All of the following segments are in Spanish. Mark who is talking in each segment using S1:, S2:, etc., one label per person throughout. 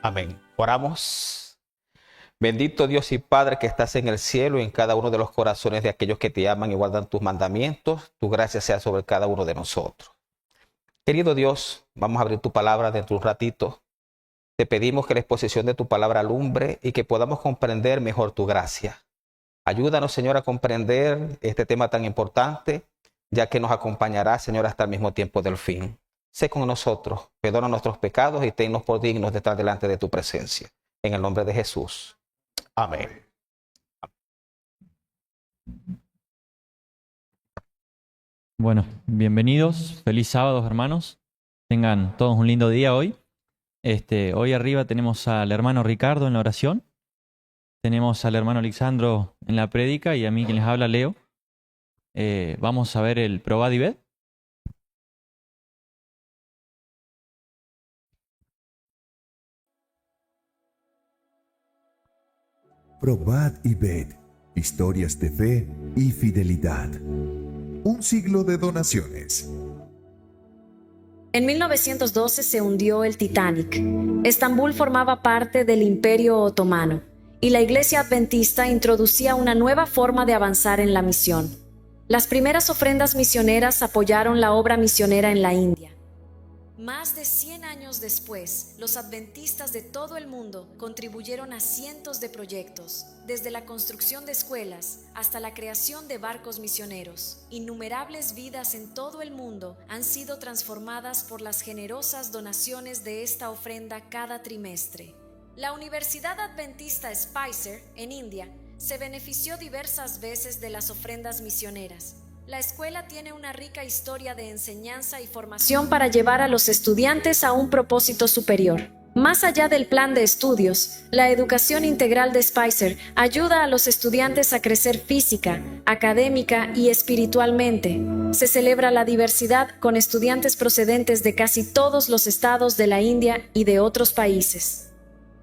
S1: Amén. Oramos. Bendito Dios y Padre que estás en el cielo y en cada uno de los corazones de aquellos que te aman y guardan tus mandamientos. Tu gracia sea sobre cada uno de nosotros. Querido Dios, vamos a abrir tu palabra dentro de un ratito. Te pedimos que la exposición de tu palabra alumbre y que podamos comprender mejor tu gracia. Ayúdanos, Señor, a comprender este tema tan importante, ya que nos acompañará, Señor, hasta el mismo tiempo del fin. Sé con nosotros, perdona nuestros pecados y tennos por dignos de estar delante de tu presencia. En el nombre de Jesús. Amén.
S2: Bueno, bienvenidos. Feliz sábado, hermanos. Tengan todos un lindo día hoy. Hoy arriba tenemos al hermano Ricardo en la oración. Tenemos al hermano Alexandro en la prédica y a mí quien les habla, Leo. Vamos a ver el Probad y Ved.
S3: Probad y ved, historias de fe y fidelidad. Un siglo de donaciones.
S4: En 1912 se hundió el Titanic. Estambul formaba parte del Imperio Otomano y la Iglesia Adventista introducía una nueva forma de avanzar en la misión. Las primeras ofrendas misioneras apoyaron la obra misionera en la India. Más de 100 años después, los adventistas de todo el mundo contribuyeron a cientos de proyectos, desde la construcción de escuelas hasta la creación de barcos misioneros. Innumerables vidas en todo el mundo han sido transformadas por las generosas donaciones de esta ofrenda cada trimestre. La Universidad Adventista Spicer, en India, se benefició diversas veces de las ofrendas misioneras. La escuela tiene una rica historia de enseñanza y formación para llevar a los estudiantes a un propósito superior. Más allá del plan de estudios, la educación integral de Spicer ayuda a los estudiantes a crecer física, académica y espiritualmente. Se celebra la diversidad con estudiantes procedentes de casi todos los estados de la India y de otros países.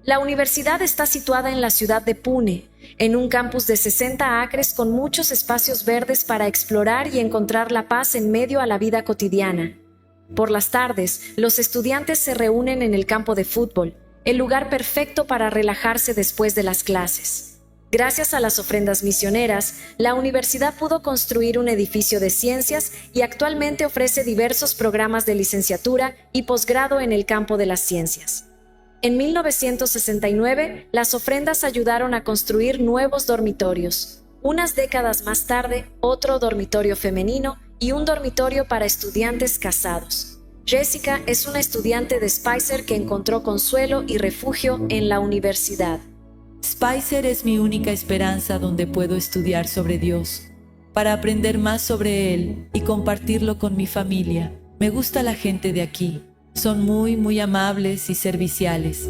S4: La universidad está situada en la ciudad de Pune, en un campus de 60 acres con muchos espacios verdes para explorar y encontrar la paz en medio a la vida cotidiana. Por las tardes, los estudiantes se reúnen en el campo de fútbol, el lugar perfecto para relajarse después de las clases. Gracias a las ofrendas misioneras, la universidad pudo construir un edificio de ciencias y actualmente ofrece diversos programas de licenciatura y posgrado en el campo de las ciencias. En 1969, las ofrendas ayudaron a construir nuevos dormitorios. Unas décadas más tarde, otro dormitorio femenino y un dormitorio para estudiantes casados. Jessica es una estudiante de Spicer que encontró consuelo y refugio en la universidad.
S5: Spicer es mi única esperanza donde puedo estudiar sobre Dios, para aprender más sobre Él y compartirlo con mi familia. Me gusta la gente de aquí. Son muy amables y serviciales.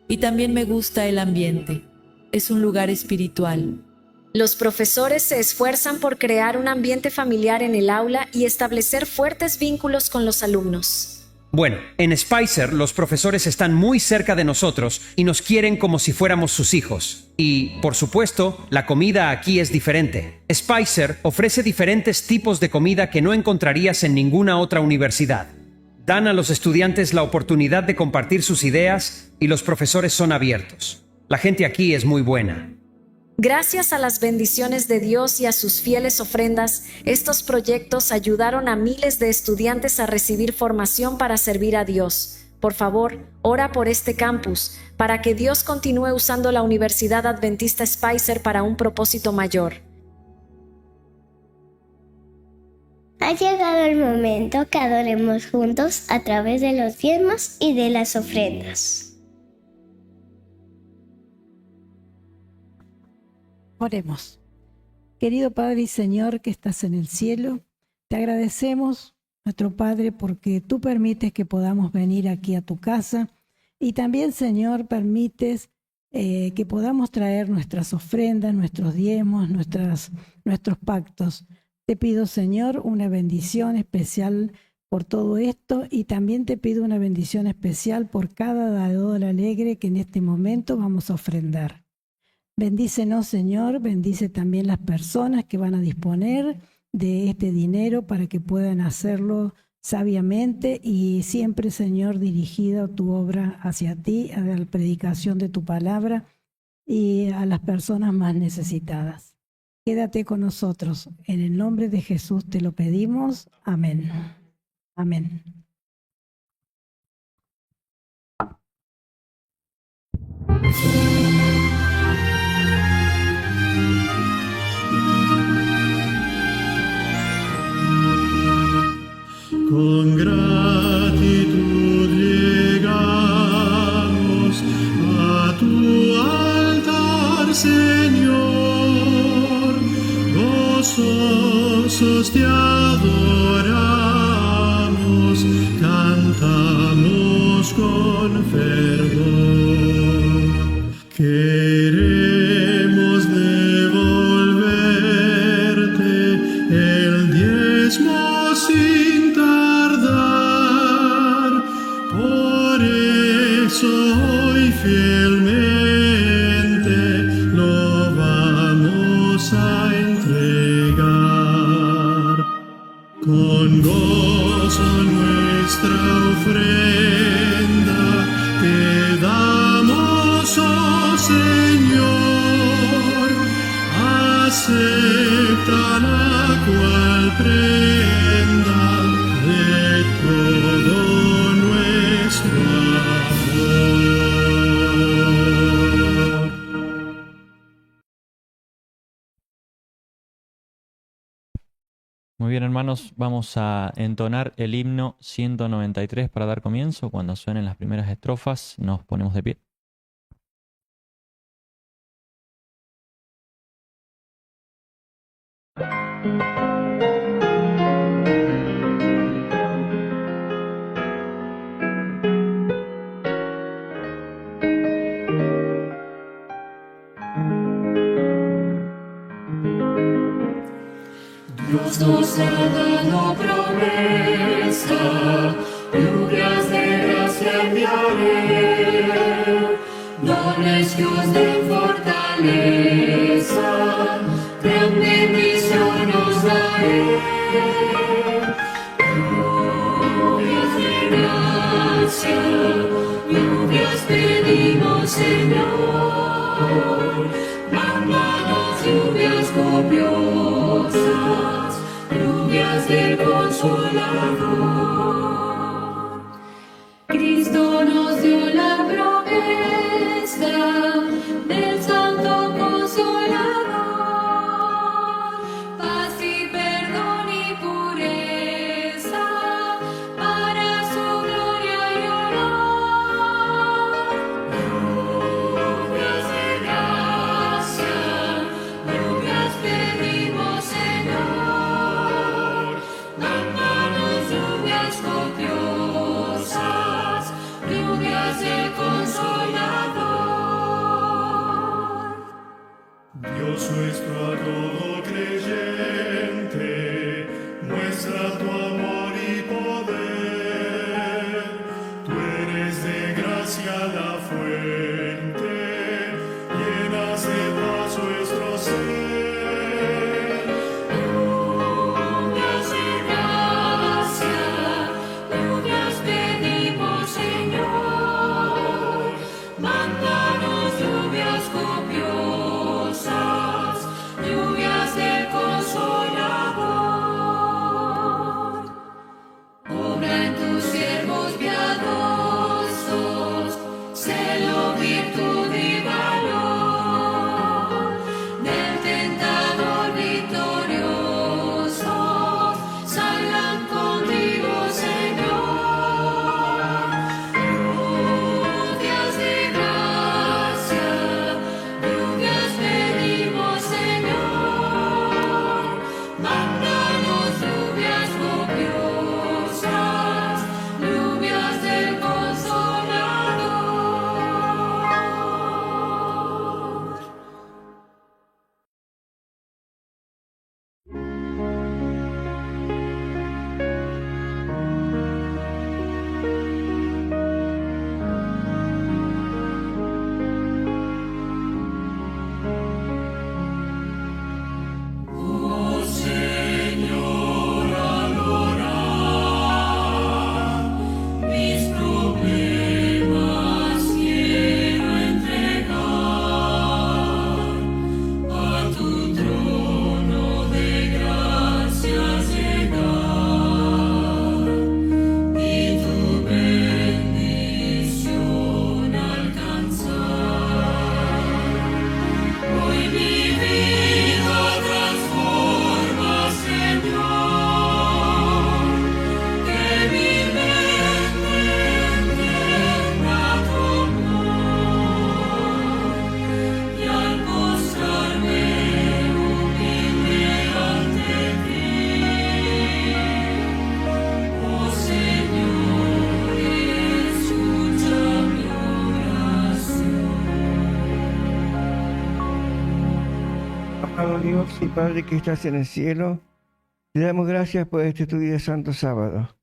S5: Y también me gusta el ambiente. Es un lugar espiritual.
S4: Los profesores se esfuerzan por crear un ambiente familiar en el aula y establecer fuertes vínculos con los alumnos.
S6: Bueno, en Spicer los profesores están muy cerca de nosotros y nos quieren como si fuéramos sus hijos. Y, por supuesto, la comida aquí es diferente. Spicer ofrece diferentes tipos de comida que no encontrarías en ninguna otra universidad. Dan a los estudiantes la oportunidad de compartir sus ideas y los profesores son abiertos. La gente aquí es muy buena.
S4: Gracias a las bendiciones de Dios y a sus fieles ofrendas, estos proyectos ayudaron a miles de estudiantes a recibir formación para servir a Dios. Por favor, ora por este campus, para que Dios continúe usando la Universidad Adventista Spicer para un propósito mayor.
S7: Ha llegado el momento que adoremos juntos a través de los diezmos y de las ofrendas.
S8: Oremos. Querido Padre y Señor que estás en el cielo, te agradecemos, nuestro Padre, porque tú permites que podamos venir aquí a tu casa y también, Señor, permites que podamos traer nuestras ofrendas, nuestros diezmos, nuestros pactos. Te pido, Señor, una bendición especial por todo esto y también te pido una bendición especial por cada dador alegre que en este momento vamos a ofrendar. Bendícenos, Señor, bendice también las personas que van a disponer de este dinero para que puedan hacerlo sabiamente y siempre, Señor, dirigida tu obra hacia ti, a la predicación de tu palabra y a las personas más necesitadas. Quédate con nosotros. En el nombre de Jesús te lo pedimos. Amén. Amén.
S9: Con gratitud llegamos a tu altar, Señor, gozosos te adoramos, cantamos con fervor. Queremos devolverte el diezmo sin tardar, por eso hoy fielmente lo vamos a entregar. Con gozo nuestra ofrenda te damos, oh Señor, acepta la cual prenda de todo nuestro amor.
S2: Muy bien, hermanos, vamos a entonar el himno 193 para dar comienzo. Cuando suenen las primeras estrofas, nos ponemos de pie.
S10: Dios nos ha dado promesa, lluvias de gracia enviaré, dones que os den fortaleza, gran bendición nos daré. Lluvias de gracia, lluvias pedimos, Señor, mándanos lluvias copiosas, lluvias de consolador. Cristo nos dio la
S11: Dios y Padre que estás en el cielo, te damos gracias por este tu día santo sábado.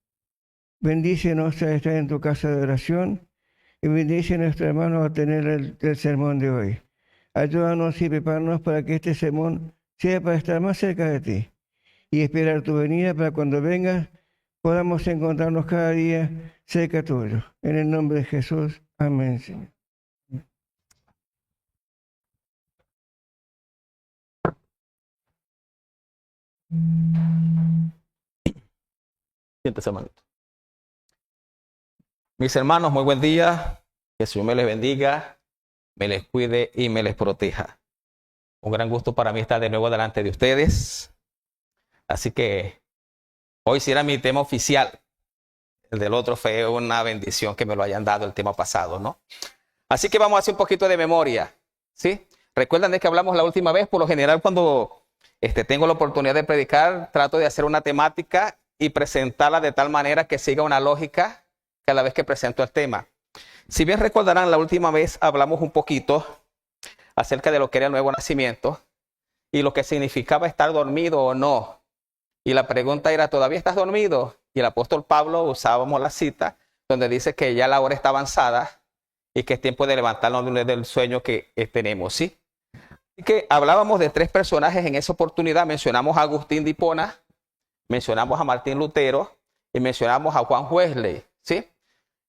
S11: Bendícenos a estar en tu casa de oración y bendice a nuestro hermano a tener el sermón de hoy. Ayúdanos y prepáranos para que este sermón sea para estar más cerca de ti y esperar tu venida para cuando vengas podamos encontrarnos cada día cerca tuyo. En el nombre de Jesús. Amén, Señor.
S1: Siéntese, hermanito. Mis hermanos, muy buen día. Que el Señor me les bendiga, me les cuide y me les proteja. Un gran gusto para mí estar de nuevo delante de ustedes. Así que hoy sí era mi tema oficial. El del otro fue una bendición que me lo hayan dado el tema pasado, ¿no? Así que vamos a hacer un poquito de memoria, ¿sí? ¿Recuerdan de que hablamos la última vez? Por lo general, cuando tengo la oportunidad de predicar, trato de hacer una temática y presentarla de tal manera que siga una lógica cada vez que presento el tema. Si bien recordarán, la última vez hablamos un poquito acerca de lo que era el nuevo nacimiento y lo que significaba estar dormido o no. Y la pregunta era, ¿todavía estás dormido? Y el apóstol Pablo usábamos la cita donde dice que ya la hora está avanzada y que es tiempo de levantarnos del sueño que tenemos, ¿sí? Así que hablábamos de tres personajes en esa oportunidad. Mencionamos a Agustín de Hipona, mencionamos a Martín Lutero y mencionamos a Juan Wesley, ¿sí?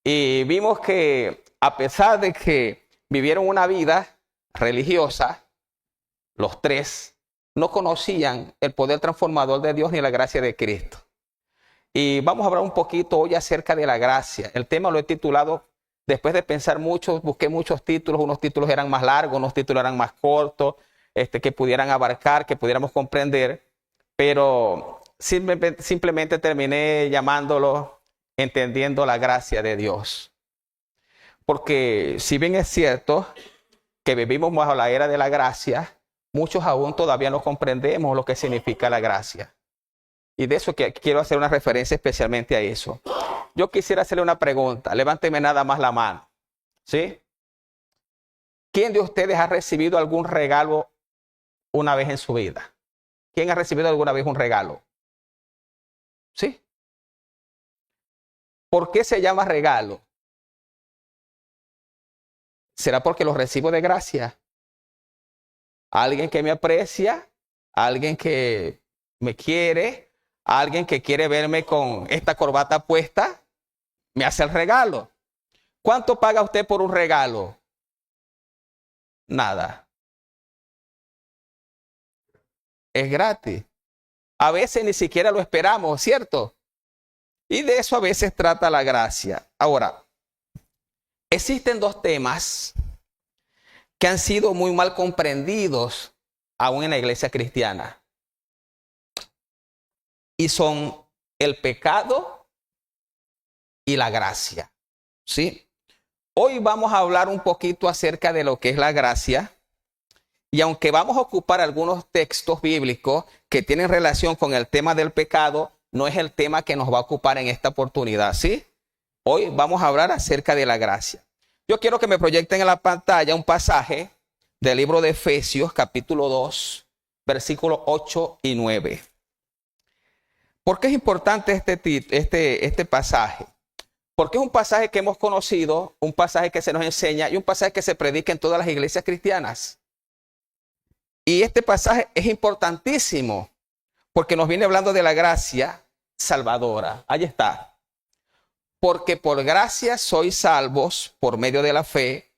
S1: Y vimos que a pesar de que vivieron una vida religiosa, los tres no conocían el poder transformador de Dios ni la gracia de Cristo. Y vamos a hablar un poquito hoy acerca de la gracia. El tema lo he titulado, después de pensar mucho, busqué muchos títulos. Unos títulos eran más largos, unos títulos eran más cortos, que pudieran abarcar, que pudiéramos comprender. Pero simplemente terminé llamándolo Entendiendo la gracia de Dios. Porque si bien es cierto que vivimos bajo la era de la gracia, muchos aún todavía no comprendemos lo que significa la gracia. Y de eso quiero hacer una referencia especialmente a eso. Yo quisiera hacerle una pregunta. Levánteme nada más la mano, ¿sí? ¿Quién de ustedes ha recibido algún regalo una vez en su vida? ¿Quién ha recibido alguna vez un regalo? ¿Sí? ¿Por qué se llama regalo? ¿Será porque lo recibo de gracia? Alguien que me aprecia, alguien que me quiere, alguien que quiere verme con esta corbata puesta, me hace el regalo. ¿Cuánto paga usted por un regalo? Nada. Es gratis. A veces ni siquiera lo esperamos, ¿cierto? Y de eso a veces trata la gracia. Ahora, existen dos temas que han sido muy mal comprendidos aún en la iglesia cristiana. Y son el pecado y la gracia, ¿sí? Hoy vamos a hablar un poquito acerca de lo que es la gracia. Y aunque vamos a ocupar algunos textos bíblicos que tienen relación con el tema del pecado, no es el tema que nos va a ocupar en esta oportunidad, ¿sí? Hoy vamos a hablar acerca de la gracia. Yo quiero que me proyecten en la pantalla un pasaje del libro de Efesios, capítulo 2, versículos 8 y 9. ¿Por qué es importante este pasaje? Porque es un pasaje que hemos conocido, un pasaje que se nos enseña y un pasaje que se predica en todas las iglesias cristianas. Y este pasaje es importantísimo porque nos viene hablando de la gracia salvadora. Ahí está. Porque por gracia sois salvos por medio de la fe,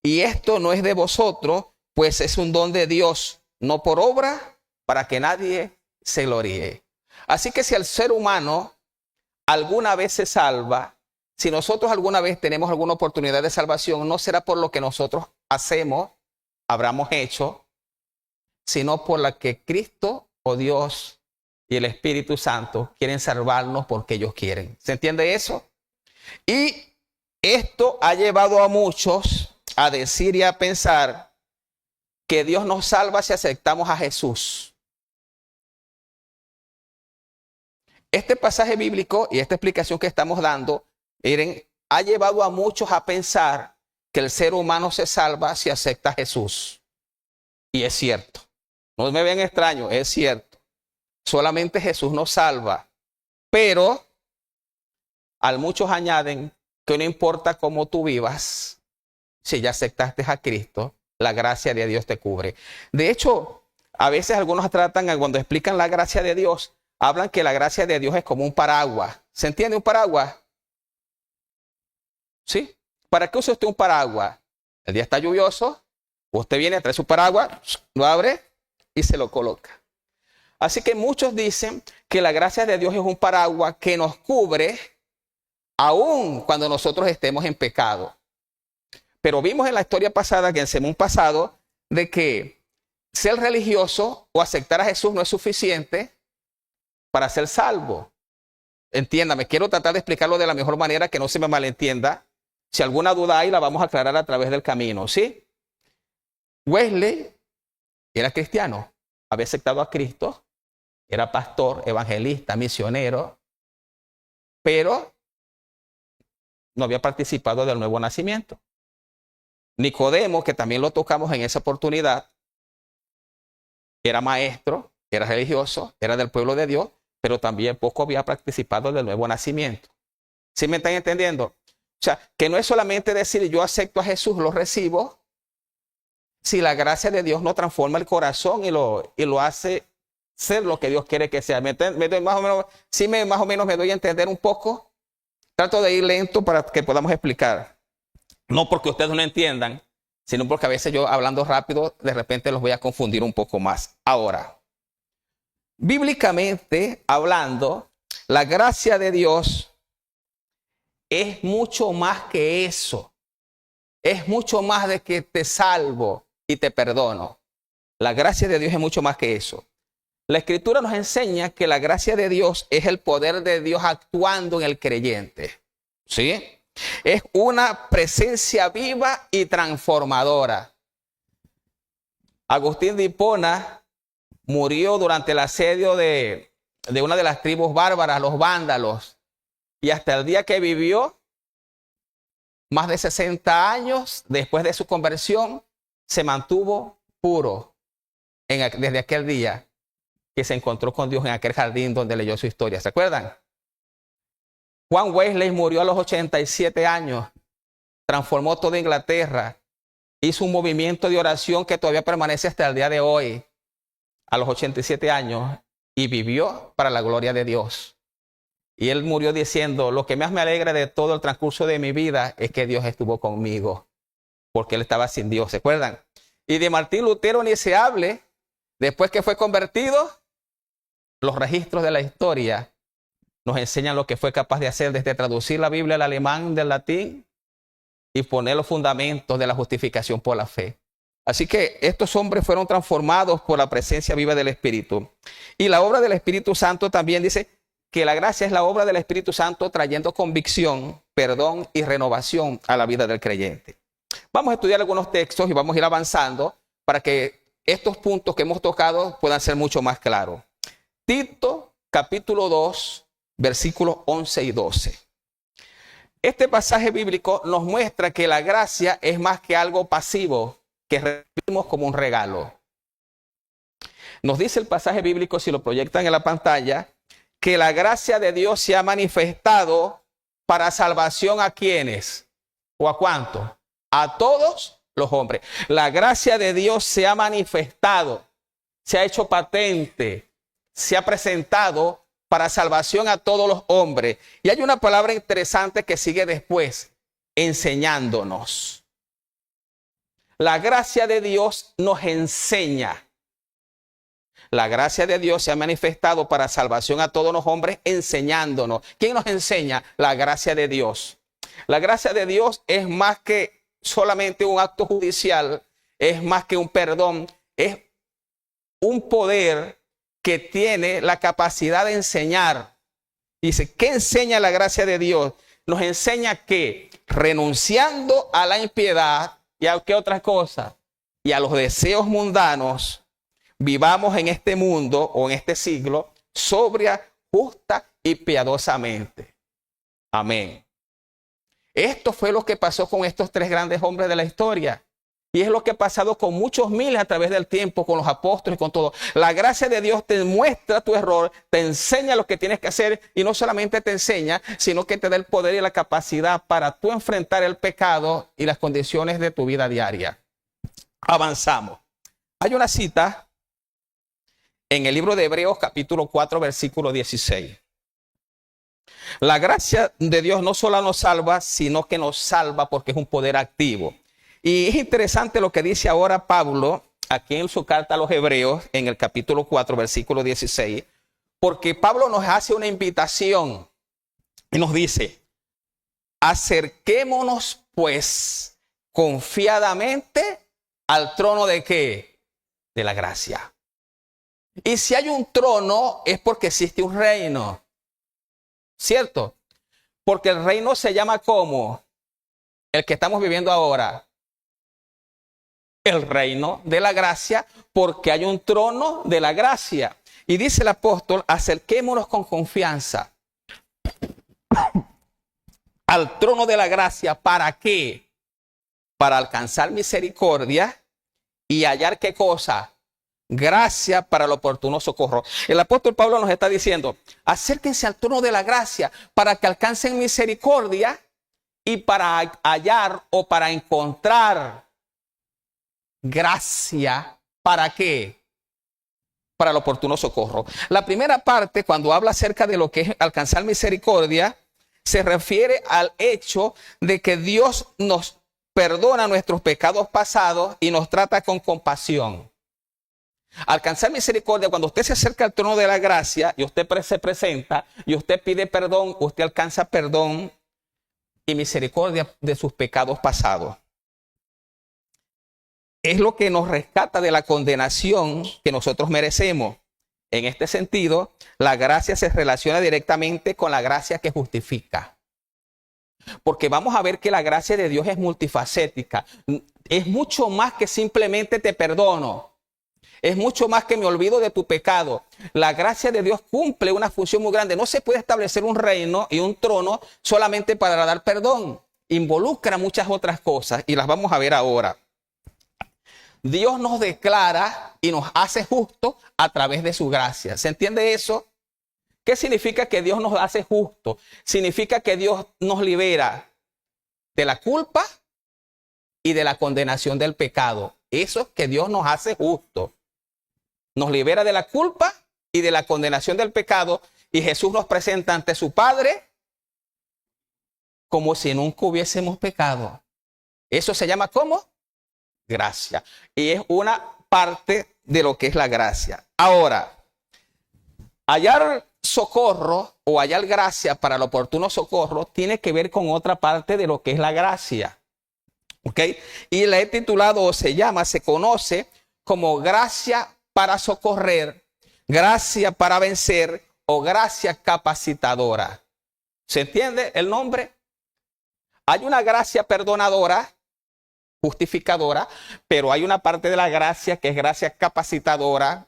S1: y esto no es de vosotros, pues es un don de Dios, no por obra, para que nadie se gloríe. Así que si el ser humano alguna vez se salva, si nosotros alguna vez tenemos alguna oportunidad de salvación, no será por lo que nosotros hacemos, habramos hecho, sino por la que Cristo o Dios y el Espíritu Santo quieren salvarnos porque ellos quieren. ¿Se entiende eso? Y esto ha llevado a muchos a decir y a pensar que Dios nos salva si aceptamos a Jesús. Este pasaje bíblico y esta explicación que estamos dando, miren, ha llevado a muchos a pensar que el ser humano se salva si acepta a Jesús. Y es cierto. No me vean extraño, es cierto. Solamente Jesús nos salva. Pero al muchos añaden que no importa cómo tú vivas, si ya aceptaste a Cristo, la gracia de Dios te cubre. De hecho, a veces algunos tratan, cuando explican la gracia de Dios, hablan que la gracia de Dios es como un paraguas. ¿Se entiende un paraguas? ¿Sí? ¿Para qué usa usted un paraguas? El día está lluvioso, usted viene a traer su paraguas, lo abre y se lo coloca. Así que muchos dicen que la gracia de Dios es un paraguas que nos cubre aún cuando nosotros estemos en pecado. Pero vimos en la historia pasada, que en el sermón pasado, de que ser religioso o aceptar a Jesús no es suficiente para ser salvo. Entiéndame, quiero tratar de explicarlo de la mejor manera, que no se me malentienda. Si alguna duda hay, la vamos a aclarar a través del camino, ¿sí? Wesley era cristiano, había aceptado a Cristo, era pastor, evangelista, misionero, pero no había participado del nuevo nacimiento. Nicodemo, que también lo tocamos en esa oportunidad, era maestro, era religioso, era del pueblo de Dios, pero también poco había participado del nuevo nacimiento. ¿Sí me están entendiendo? O sea, que no es solamente decir yo acepto a Jesús, lo recibo, si la gracia de Dios no transforma el corazón y lo hace ser lo que Dios quiere que sea. ¿Me doy más o menos, sí más o menos me doy a entender un poco? Trato de ir lento para que podamos explicar. No porque ustedes no entiendan, sino porque a veces yo hablando rápido, de repente los voy a confundir un poco más. Ahora, bíblicamente hablando, la gracia de Dios es mucho más que eso. Es mucho más de que te salvo y te perdono. La gracia de Dios es mucho más que eso. La Escritura nos enseña que la gracia de Dios es el poder de Dios actuando en el creyente. ¿Sí? Es una presencia viva y transformadora. Agustín de Hipona murió durante el asedio de una de las tribus bárbaras, los vándalos. Y hasta el día que vivió, más de 60 años después de su conversión, se mantuvo puro desde aquel día que se encontró con Dios en aquel jardín donde leyó su historia. ¿Se acuerdan? Juan Wesley murió a los 87 años, transformó toda Inglaterra, hizo un movimiento de oración que todavía permanece hasta el día de hoy, a los 87 años, y vivió para la gloria de Dios. Y él murió diciendo, lo que más me alegra de todo el transcurso de mi vida es que Dios estuvo conmigo, porque él estaba sin Dios, ¿se acuerdan? Y de Martín Lutero ni se hable, después que fue convertido, los registros de la historia nos enseñan lo que fue capaz de hacer desde traducir la Biblia al alemán, del latín, y poner los fundamentos de la justificación por la fe. Así que estos hombres fueron transformados por la presencia viva del Espíritu. Y la obra del Espíritu Santo también dice que la gracia es la obra del Espíritu Santo trayendo convicción, perdón y renovación a la vida del creyente. Vamos a estudiar algunos textos y vamos a ir avanzando para que estos puntos que hemos tocado puedan ser mucho más claros. Tito, capítulo 2, versículos 11 y 12. Este pasaje bíblico nos muestra que la gracia es más que algo pasivo que recibimos como un regalo. Nos dice el pasaje bíblico, si lo proyectan en la pantalla, que la gracia de Dios se ha manifestado para salvación ¿a quiénes? ¿O a cuántos? A todos los hombres. La gracia de Dios se ha manifestado, se ha hecho patente, se ha presentado para salvación a todos los hombres. Y hay una palabra interesante que sigue después, enseñándonos. La gracia de Dios nos enseña. La gracia de Dios se ha manifestado para salvación a todos los hombres, enseñándonos. ¿Quién nos enseña? La gracia de Dios. La gracia de Dios es más que solamente un acto judicial, es más que un perdón, es un poder que tiene la capacidad de enseñar. Dice, ¿qué enseña la gracia de Dios? Nos enseña que renunciando a la impiedad y a qué otra cosa, y a los deseos mundanos, vivamos en este mundo o en este siglo sobria, justa y piadosamente. Amén. Esto fue lo que pasó con estos tres grandes hombres de la historia. Y es lo que ha pasado con muchos miles a través del tiempo, con los apóstoles, con todo. La gracia de Dios te muestra tu error, te enseña lo que tienes que hacer y no solamente te enseña, sino que te da el poder y la capacidad para tú enfrentar el pecado y las condiciones de tu vida diaria. Avanzamos. Hay una cita en el libro de Hebreos capítulo 4 versículo 16. La gracia de Dios no solo nos salva, sino que nos salva porque es un poder activo. Y es interesante lo que dice ahora Pablo aquí en su carta a los Hebreos en el capítulo 4 versículo 16, porque Pablo nos hace una invitación y nos dice: acerquémonos pues confiadamente al trono de ¿qué? De la gracia. Y si hay un trono es porque existe un reino, ¿cierto? Porque el reino se llama ¿cómo? El que estamos viviendo ahora. El reino de la gracia, porque hay un trono de la gracia. Y dice el apóstol: acerquémonos con confianza al trono de la gracia. ¿Para qué? Para alcanzar misericordia y hallar ¿qué cosa? Gracia para el oportuno socorro. El apóstol Pablo nos está diciendo: acérquense al trono de la gracia para que alcancen misericordia y para hallar o para encontrar gracia. ¿Para qué? Para el oportuno socorro. La primera parte, cuando habla acerca de lo que es alcanzar misericordia, se refiere al hecho de que Dios nos perdona nuestros pecados pasados y nos trata con compasión. Alcanzar misericordia, cuando usted se acerca al trono de la gracia y usted se presenta y usted pide perdón, usted alcanza perdón y misericordia de sus pecados pasados. Es lo que nos rescata de la condenación que nosotros merecemos. En este sentido, la gracia se relaciona directamente con la gracia que justifica. Porque vamos a ver que la gracia de Dios es multifacética. Es mucho más que simplemente te perdono. Es mucho más que me olvido de tu pecado. La gracia de Dios cumple una función muy grande. No se puede establecer un reino y un trono solamente para dar perdón. Involucra muchas otras cosas y las vamos a ver ahora. Dios nos declara y nos hace justos a través de su gracia. ¿Se entiende eso? ¿Qué significa que Dios nos hace justos? Significa que Dios nos libera de la culpa y de la condenación del pecado. Eso es que Dios nos hace justos. Nos libera de la culpa y de la condenación del pecado. Y Jesús nos presenta ante su Padre como si nunca hubiésemos pecado. Eso se llama ¿cómo? Gracia. Y es una parte de lo que es la gracia. Ahora, hallar socorro o hallar gracia para el oportuno socorro tiene que ver con otra parte de lo que es la gracia. ¿Ok? Y la he titulado, o se conoce como gracia para socorrer, gracia para vencer o gracia capacitadora. ¿Se entiende el nombre? Hay una gracia perdonadora, justificadora, pero hay una parte de la gracia que es gracia capacitadora.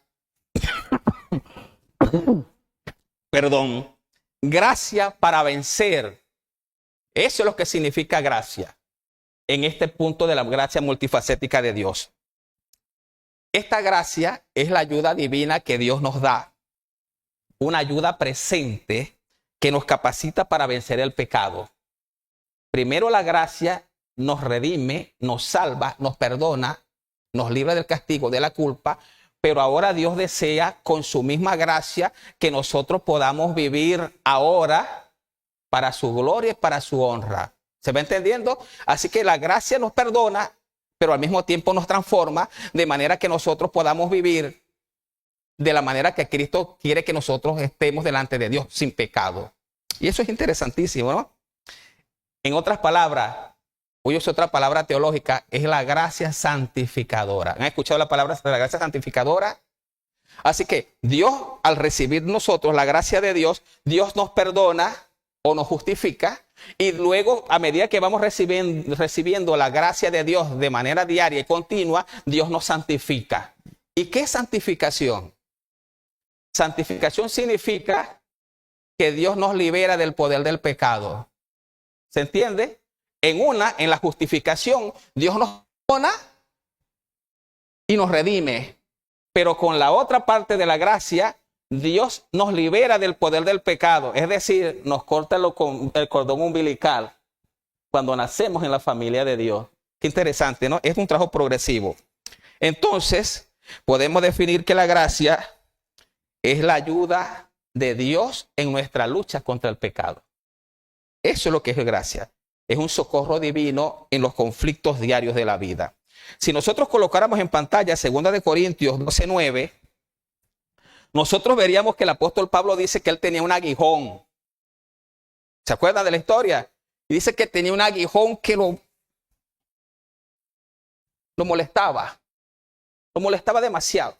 S1: Perdón. Gracia para vencer. Eso es lo que significa gracia en este punto de la gracia multifacética de Dios. Esta gracia es la ayuda divina que Dios nos da. Una ayuda presente que nos capacita para vencer el pecado. Primero la gracia nos redime, nos salva, nos perdona, nos libra del castigo, de la culpa, pero ahora Dios desea con su misma gracia que nosotros podamos vivir ahora para su gloria y para su honra. ¿Se va entendiendo? Así que la gracia nos perdona, pero al mismo tiempo nos transforma de manera que nosotros podamos vivir de la manera que Cristo quiere que nosotros estemos delante de Dios, sin pecado. Y eso es interesantísimo, ¿no? En otras palabras, hoy es otra palabra teológica, es la gracia santificadora. ¿Han escuchado la palabra de la gracia santificadora? Así que Dios, al recibir nosotros la gracia de Dios, Dios nos perdona o nos justifica, y luego a medida que vamos recibiendo la gracia de Dios de manera diaria y continua, Dios nos santifica. ¿Y qué es santificación? Santificación significa que Dios nos libera del poder del pecado. ¿Se entiende? En la justificación, Dios nos perdona y nos redime. Pero con la otra parte de la gracia, Dios nos libera del poder del pecado. Es decir, nos corta el cordón umbilical cuando nacemos en la familia de Dios. Qué interesante, ¿no? Es un trabajo progresivo. Entonces, podemos definir que la gracia es la ayuda de Dios en nuestra lucha contra el pecado. Eso es lo que es gracia. Es un socorro divino en los conflictos diarios de la vida. Si nosotros colocáramos en pantalla 2 Corintios 12:9, nosotros veríamos que el apóstol Pablo dice que él tenía un aguijón. ¿Se acuerdan de la historia? Y dice que tenía un aguijón que lo molestaba. Lo molestaba demasiado.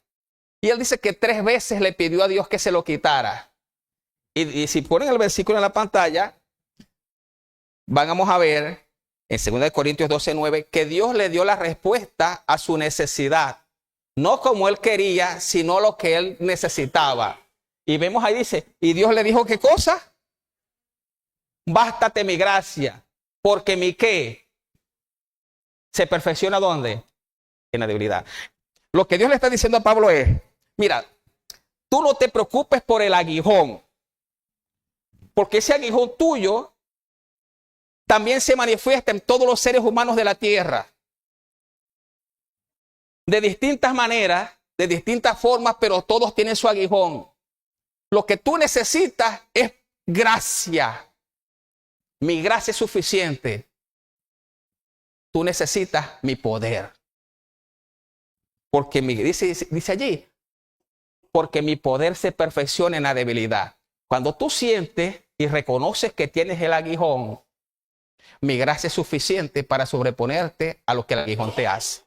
S1: Y él dice que 3 veces le pidió a Dios que se lo quitara. Y si ponen el versículo en la pantalla, vamos a ver en 2 Corintios 12:9 que Dios le dio la respuesta a su necesidad. No como él quería, sino lo que él necesitaba. Y vemos ahí dice, y Dios le dijo, ¿qué cosa? Bástate mi gracia, porque mi ¿qué? ¿Se perfecciona dónde? En la debilidad. Lo que Dios le está diciendo a Pablo es, mira, tú no te preocupes por el aguijón, porque ese aguijón tuyo también se manifiesta en todos los seres humanos de la tierra. De distintas maneras, de distintas formas, pero todos tienen su aguijón. Lo que tú necesitas es gracia. Mi gracia es suficiente. Tú necesitas mi poder. Porque dice allí, porque mi poder se perfecciona en la debilidad. Cuando tú sientes y reconoces que tienes el aguijón, mi gracia es suficiente para sobreponerte a lo que el aguijón te hace.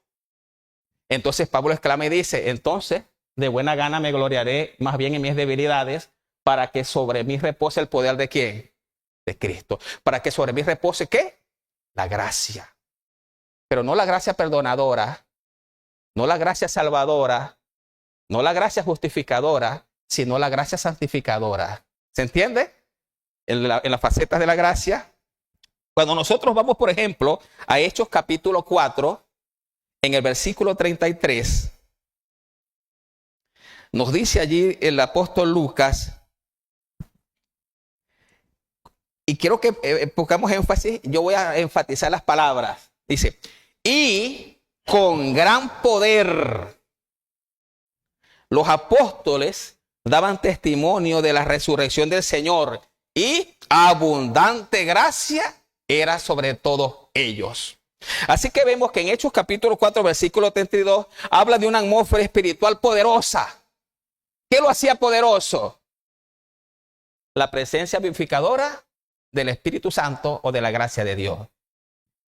S1: Entonces Pablo exclama y dice, entonces de buena gana me gloriaré más bien en mis debilidades, para que sobre mí repose el poder ¿de quién? De Cristo. Para que sobre mí repose ¿qué? La gracia. Pero no la gracia perdonadora, no la gracia salvadora, no la gracia justificadora, sino la gracia santificadora. ¿Se entiende? En las facetas de la gracia. Cuando nosotros vamos, por ejemplo, a Hechos capítulo 4, en el versículo 33, nos dice allí el apóstol Lucas, y quiero que pongamos énfasis, yo voy a enfatizar las palabras. Dice, y con gran poder los apóstoles daban testimonio de la resurrección del Señor, y abundante gracia era sobre todos ellos. Así que vemos que en Hechos capítulo 4, versículo 32, habla de una atmósfera espiritual poderosa. ¿Qué lo hacía poderoso? La presencia vivificadora del Espíritu Santo o de la gracia de Dios.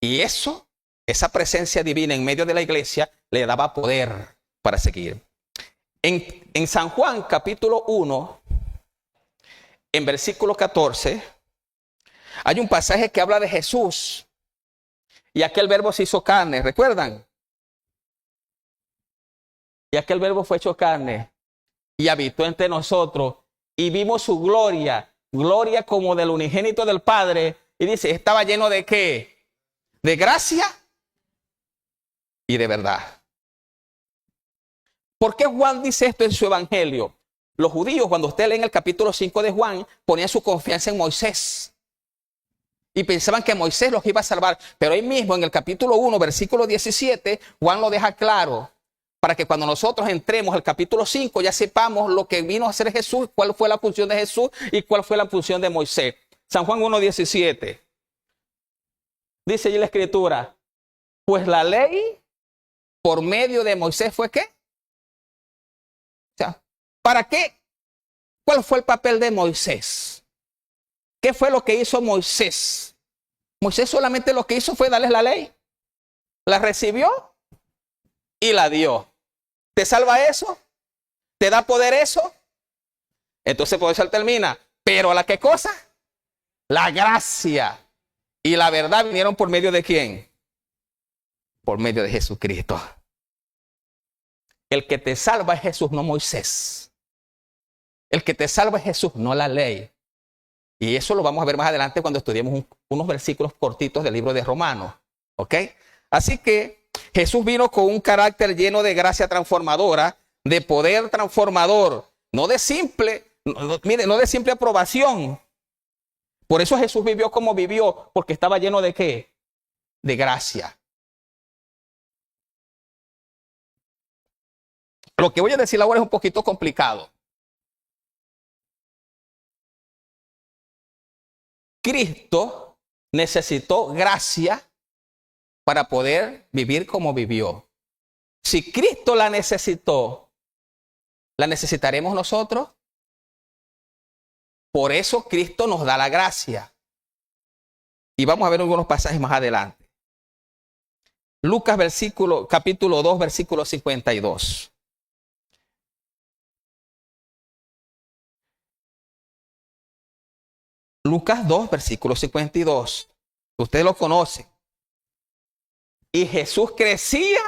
S1: Y esa presencia divina en medio de la iglesia le daba poder para seguir. En San Juan capítulo 1, en versículo 14, hay un pasaje que habla de Jesús. Y aquel verbo se hizo carne, ¿recuerdan? Y aquel verbo fue hecho carne y habitó entre nosotros y vimos su gloria, gloria como del unigénito del Padre. Y dice, estaba lleno ¿de qué? De gracia y de verdad. ¿Por qué Juan dice esto en su evangelio? Los judíos, cuando usted lee en el capítulo 5 de Juan, ponían su confianza en Moisés. Y pensaban que Moisés los iba a salvar. Pero ahí mismo en el capítulo 1, versículo 17, Juan lo deja claro. Para que cuando nosotros entremos al capítulo 5 ya sepamos lo que vino a hacer Jesús, cuál fue la función de Jesús y cuál fue la función de Moisés. San Juan 1, 17. Dice allí la escritura, pues la ley por medio de Moisés fue ¿qué? O sea, ¿para qué? ¿Cuál fue el papel de Moisés? ¿Qué fue lo que hizo Moisés? Moisés solamente lo que hizo fue darles la ley. La recibió y la dio. ¿Te salva eso? ¿Te da poder eso? Entonces por eso él termina. Pero ¿la qué cosa? La gracia y la verdad vinieron por medio de ¿quién? Por medio de Jesucristo. El que te salva es Jesús, no Moisés. El que te salva es Jesús, no la ley. Y eso lo vamos a ver más adelante cuando estudiemos unos versículos cortitos del libro de Romanos. ¿Ok? Así que Jesús vino con un carácter lleno de gracia transformadora, de poder transformador, no de simple, mire, no de simple aprobación. Por eso Jesús vivió como vivió, porque estaba lleno de ¿qué? De gracia. Lo que voy a decir ahora es un poquito complicado. Cristo necesitó gracia para poder vivir como vivió. Si Cristo la necesitó, ¿la necesitaremos nosotros? Por eso Cristo nos da la gracia. Y vamos a ver algunos pasajes más adelante. Lucas capítulo 2, versículo 52. Lucas 2, versículo 52. Ustedes lo conocen. Y Jesús crecía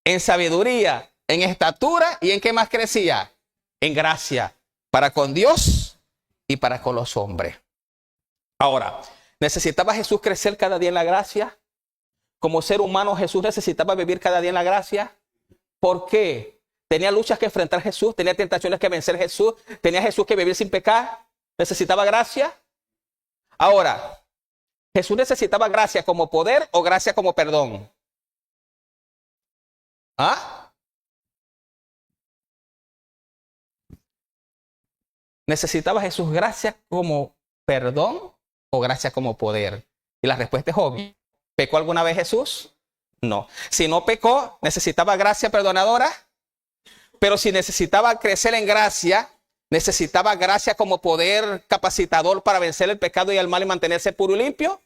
S1: en sabiduría, en estatura, ¿y en qué más crecía? En gracia, para con Dios y para con los hombres. Ahora, ¿necesitaba Jesús crecer cada día en la gracia? Como ser humano, Jesús necesitaba vivir cada día en la gracia. ¿Por qué? ¿Tenía luchas que enfrentar Jesús? ¿Tenía tentaciones que vencer Jesús? ¿Tenía Jesús que vivir sin pecar? ¿Necesitaba gracia? Ahora, ¿Jesús necesitaba gracia como poder o gracia como perdón? ¿Ah? ¿Necesitaba Jesús gracia como perdón o gracia como poder? Y la respuesta es obvia. ¿Pecó alguna vez Jesús? No. Si no pecó, ¿necesitaba gracia perdonadora? Pero si necesitaba crecer en gracia, ¿necesitaba gracia como poder capacitador para vencer el pecado y el mal y mantenerse puro y limpio?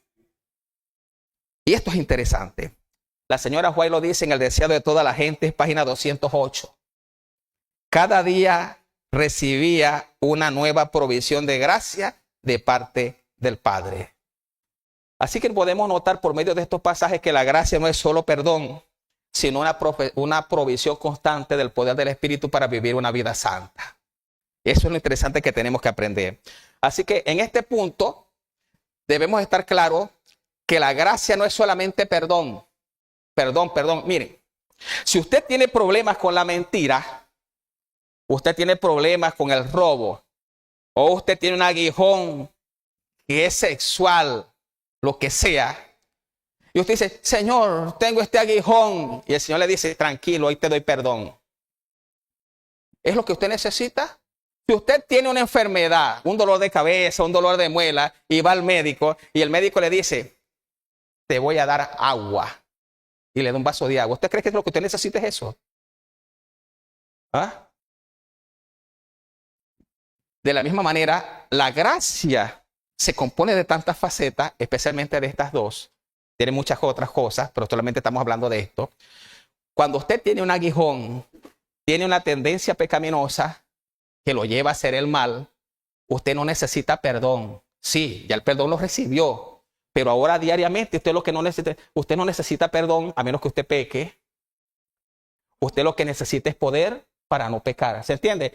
S1: Y esto es interesante. La señora White lo dice en El deseado de toda la gente, página 208. Cada día recibía una nueva provisión de gracia de parte del Padre. Así que podemos notar por medio de estos pasajes que la gracia no es solo perdón, sino una provisión constante del poder del Espíritu para vivir una vida santa. Eso es lo interesante que tenemos que aprender. Así que en este punto debemos estar claros que la gracia no es solamente perdón. Perdón. Miren, si usted tiene problemas con la mentira, usted tiene problemas con el robo, o usted tiene un aguijón que es sexual, lo que sea, y usted dice, Señor, tengo este aguijón, y el Señor le dice, tranquilo, hoy te doy perdón. ¿Es lo que usted necesita? Si usted tiene una enfermedad, un dolor de cabeza, un dolor de muela, y va al médico, y el médico le dice, te voy a dar agua, y le da un vaso de agua. ¿Usted cree que lo que usted necesita es eso? ¿Ah? De la misma manera, la gracia se compone de tantas facetas, especialmente de estas dos. Tiene muchas otras cosas, pero solamente estamos hablando de esto. Cuando usted tiene un aguijón, tiene una tendencia pecaminosa que lo lleva a hacer el mal, usted no necesita perdón. Sí, ya el perdón lo recibió, pero ahora diariamente usted no necesita perdón a menos que usted peque. Usted lo que necesita es poder para no pecar. ¿Se entiende?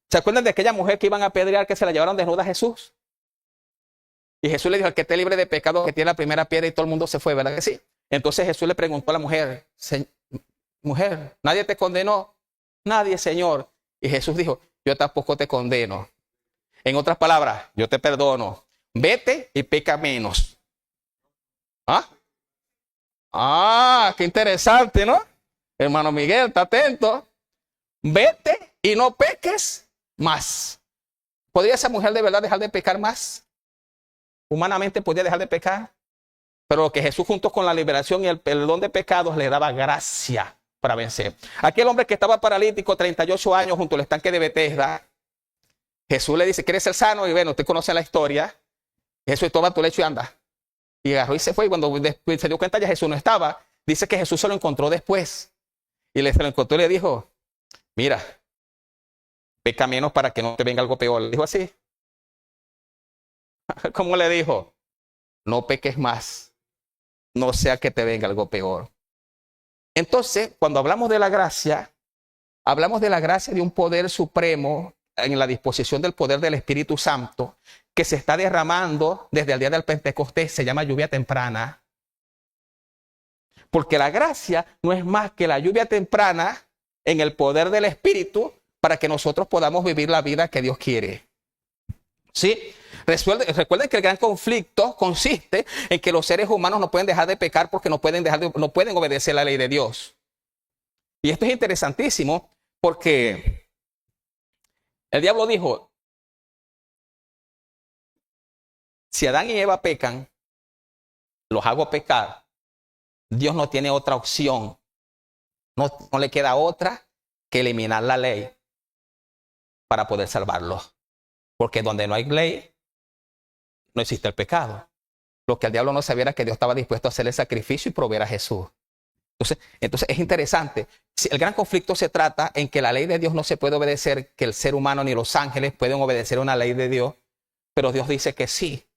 S1: ¿Se acuerdan de aquella mujer que iban a apedrear, que se la llevaron desnuda a Jesús? Y Jesús le dijo, el que esté libre de pecado, que tiene la primera piedra, y todo el mundo se fue, ¿verdad que sí? Entonces Jesús le preguntó a la mujer, mujer, ¿nadie te condenó? Nadie, Señor. Y Jesús dijo, yo tampoco te condeno. En otras palabras, yo te perdono. Vete y peca menos. Qué interesante, ¿no? Hermano Miguel, está atento. Vete y no peques más. ¿Podría esa mujer de verdad dejar de pecar más? Humanamente podía dejar de pecar, pero que Jesús junto con la liberación y el perdón de pecados le daba gracia para vencer. Aquel hombre que estaba paralítico 38 años junto al estanque de Betesda, Jesús le dice, ¿quieres ser sano? Y bueno, usted conoce la historia. Jesús, toma tu lecho y anda. Y agarró y se fue, y cuando se dio cuenta ya Jesús no estaba. Dice que Jesús se lo encontró después. Y se lo encontró y le dijo, mira, peca menos para que no te venga algo peor. Le dijo así. ¿Cómo le dijo? No peques más, no sea que te venga algo peor. Entonces, cuando hablamos de la gracia de un poder supremo en la disposición del poder del Espíritu Santo que se está derramando desde el día del Pentecostés. Se llama lluvia temprana. Porque la gracia no es más que la lluvia temprana en el poder del Espíritu para que nosotros podamos vivir la vida que Dios quiere. ¿Sí? Recuerden que el gran conflicto consiste en que los seres humanos no pueden dejar de pecar porque no pueden obedecer la ley de Dios. Y esto es interesantísimo porque el diablo dijo, si Adán y Eva pecan, los hago pecar, Dios no tiene otra opción, no le queda otra que eliminar la ley para poder salvarlos. Porque donde no hay ley, no existe el pecado. Lo que el diablo no sabía era que Dios estaba dispuesto a hacer el sacrificio y proveer a Jesús. Entonces es interesante. El gran conflicto se trata en que la ley de Dios no se puede obedecer, que el ser humano ni los ángeles pueden obedecer una ley de Dios, pero Dios dice que sí.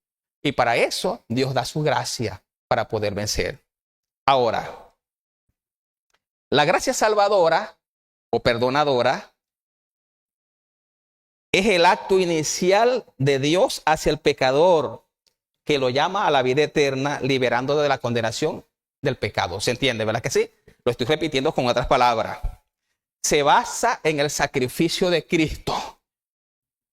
S1: Y para eso Dios da su gracia para poder vencer. Ahora, la gracia salvadora o perdonadora es el acto inicial de Dios hacia el pecador que lo llama a la vida eterna, liberándolo de la condenación del pecado. ¿Se entiende, verdad que sí? Lo estoy repitiendo con otras palabras. Se basa en el sacrificio de Cristo.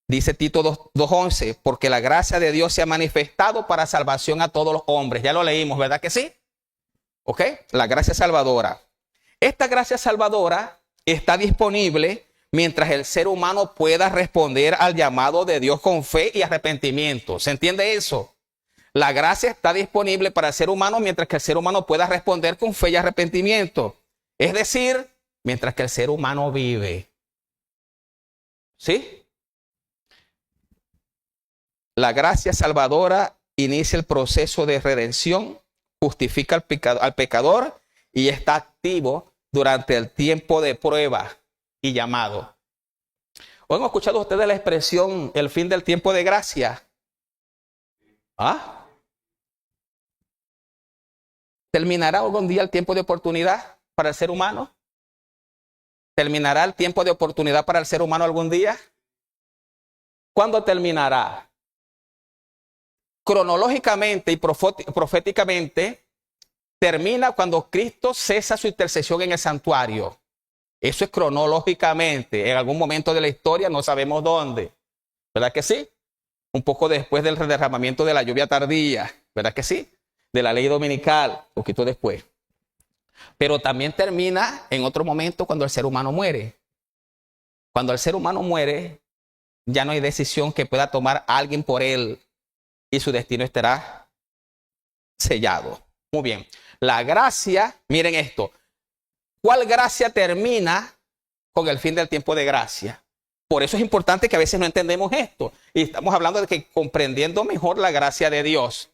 S1: Dice Tito 2:11, porque la gracia de Dios se ha manifestado para salvación a todos los hombres. Ya lo leímos, ¿verdad que sí? ¿Ok? La gracia salvadora. Esta gracia salvadora está disponible mientras el ser humano pueda responder al llamado de Dios con fe y arrepentimiento. ¿Se entiende eso? La gracia está disponible para el ser humano mientras que el ser humano pueda responder con fe y arrepentimiento. Es decir, mientras que el ser humano vive. ¿Sí? La gracia salvadora inicia el proceso de redención, justifica al pecador y está activo durante el tiempo de prueba y llamado. ¿O han escuchado ustedes la expresión el fin del tiempo de gracia? ¿Ah? ¿Terminará algún día el tiempo de oportunidad para el ser humano? ¿Terminará el tiempo de oportunidad para el ser humano algún día? ¿Cuándo terminará? Cronológicamente y proféticamente termina cuando Cristo cesa su intercesión en el santuario. Eso es cronológicamente. En algún momento de la historia, no sabemos dónde. ¿Verdad que sí? Un poco después del derramamiento de la lluvia tardía. ¿Verdad que sí? De la ley dominical, un poquito después. Pero también termina en otro momento cuando el ser humano muere. Cuando el ser humano muere, ya no hay decisión que pueda tomar alguien por él y su destino estará sellado. Muy bien. La gracia, miren esto. ¿Cuál gracia termina con el fin del tiempo de gracia? Por eso es importante que a veces no entendemos esto. Y estamos hablando de que comprendiendo mejor la gracia de Dios.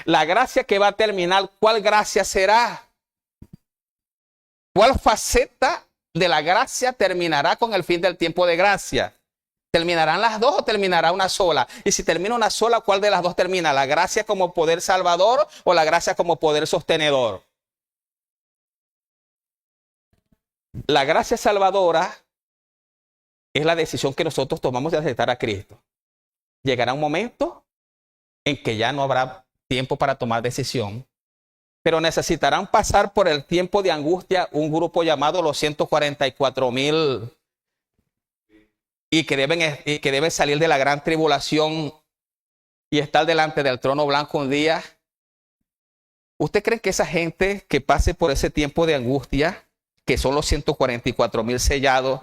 S1: La gracia que va a terminar, ¿cuál gracia será? ¿Cuál faceta de la gracia terminará con el fin del tiempo de gracia? ¿Terminarán las dos o terminará una sola? Y si termina una sola, ¿cuál de las dos termina? ¿La gracia como poder salvador o la gracia como poder sostenedor? La gracia salvadora es la decisión que nosotros tomamos de aceptar a Cristo. Llegará un momento en que ya no habrá tiempo para tomar decisión, pero necesitarán pasar por el tiempo de angustia un grupo llamado los 144,000 y que deben salir de la gran tribulación y estar delante del trono blanco un día. ¿Usted cree que esa gente que pase por ese tiempo de angustia, que son los 144,000 sellados,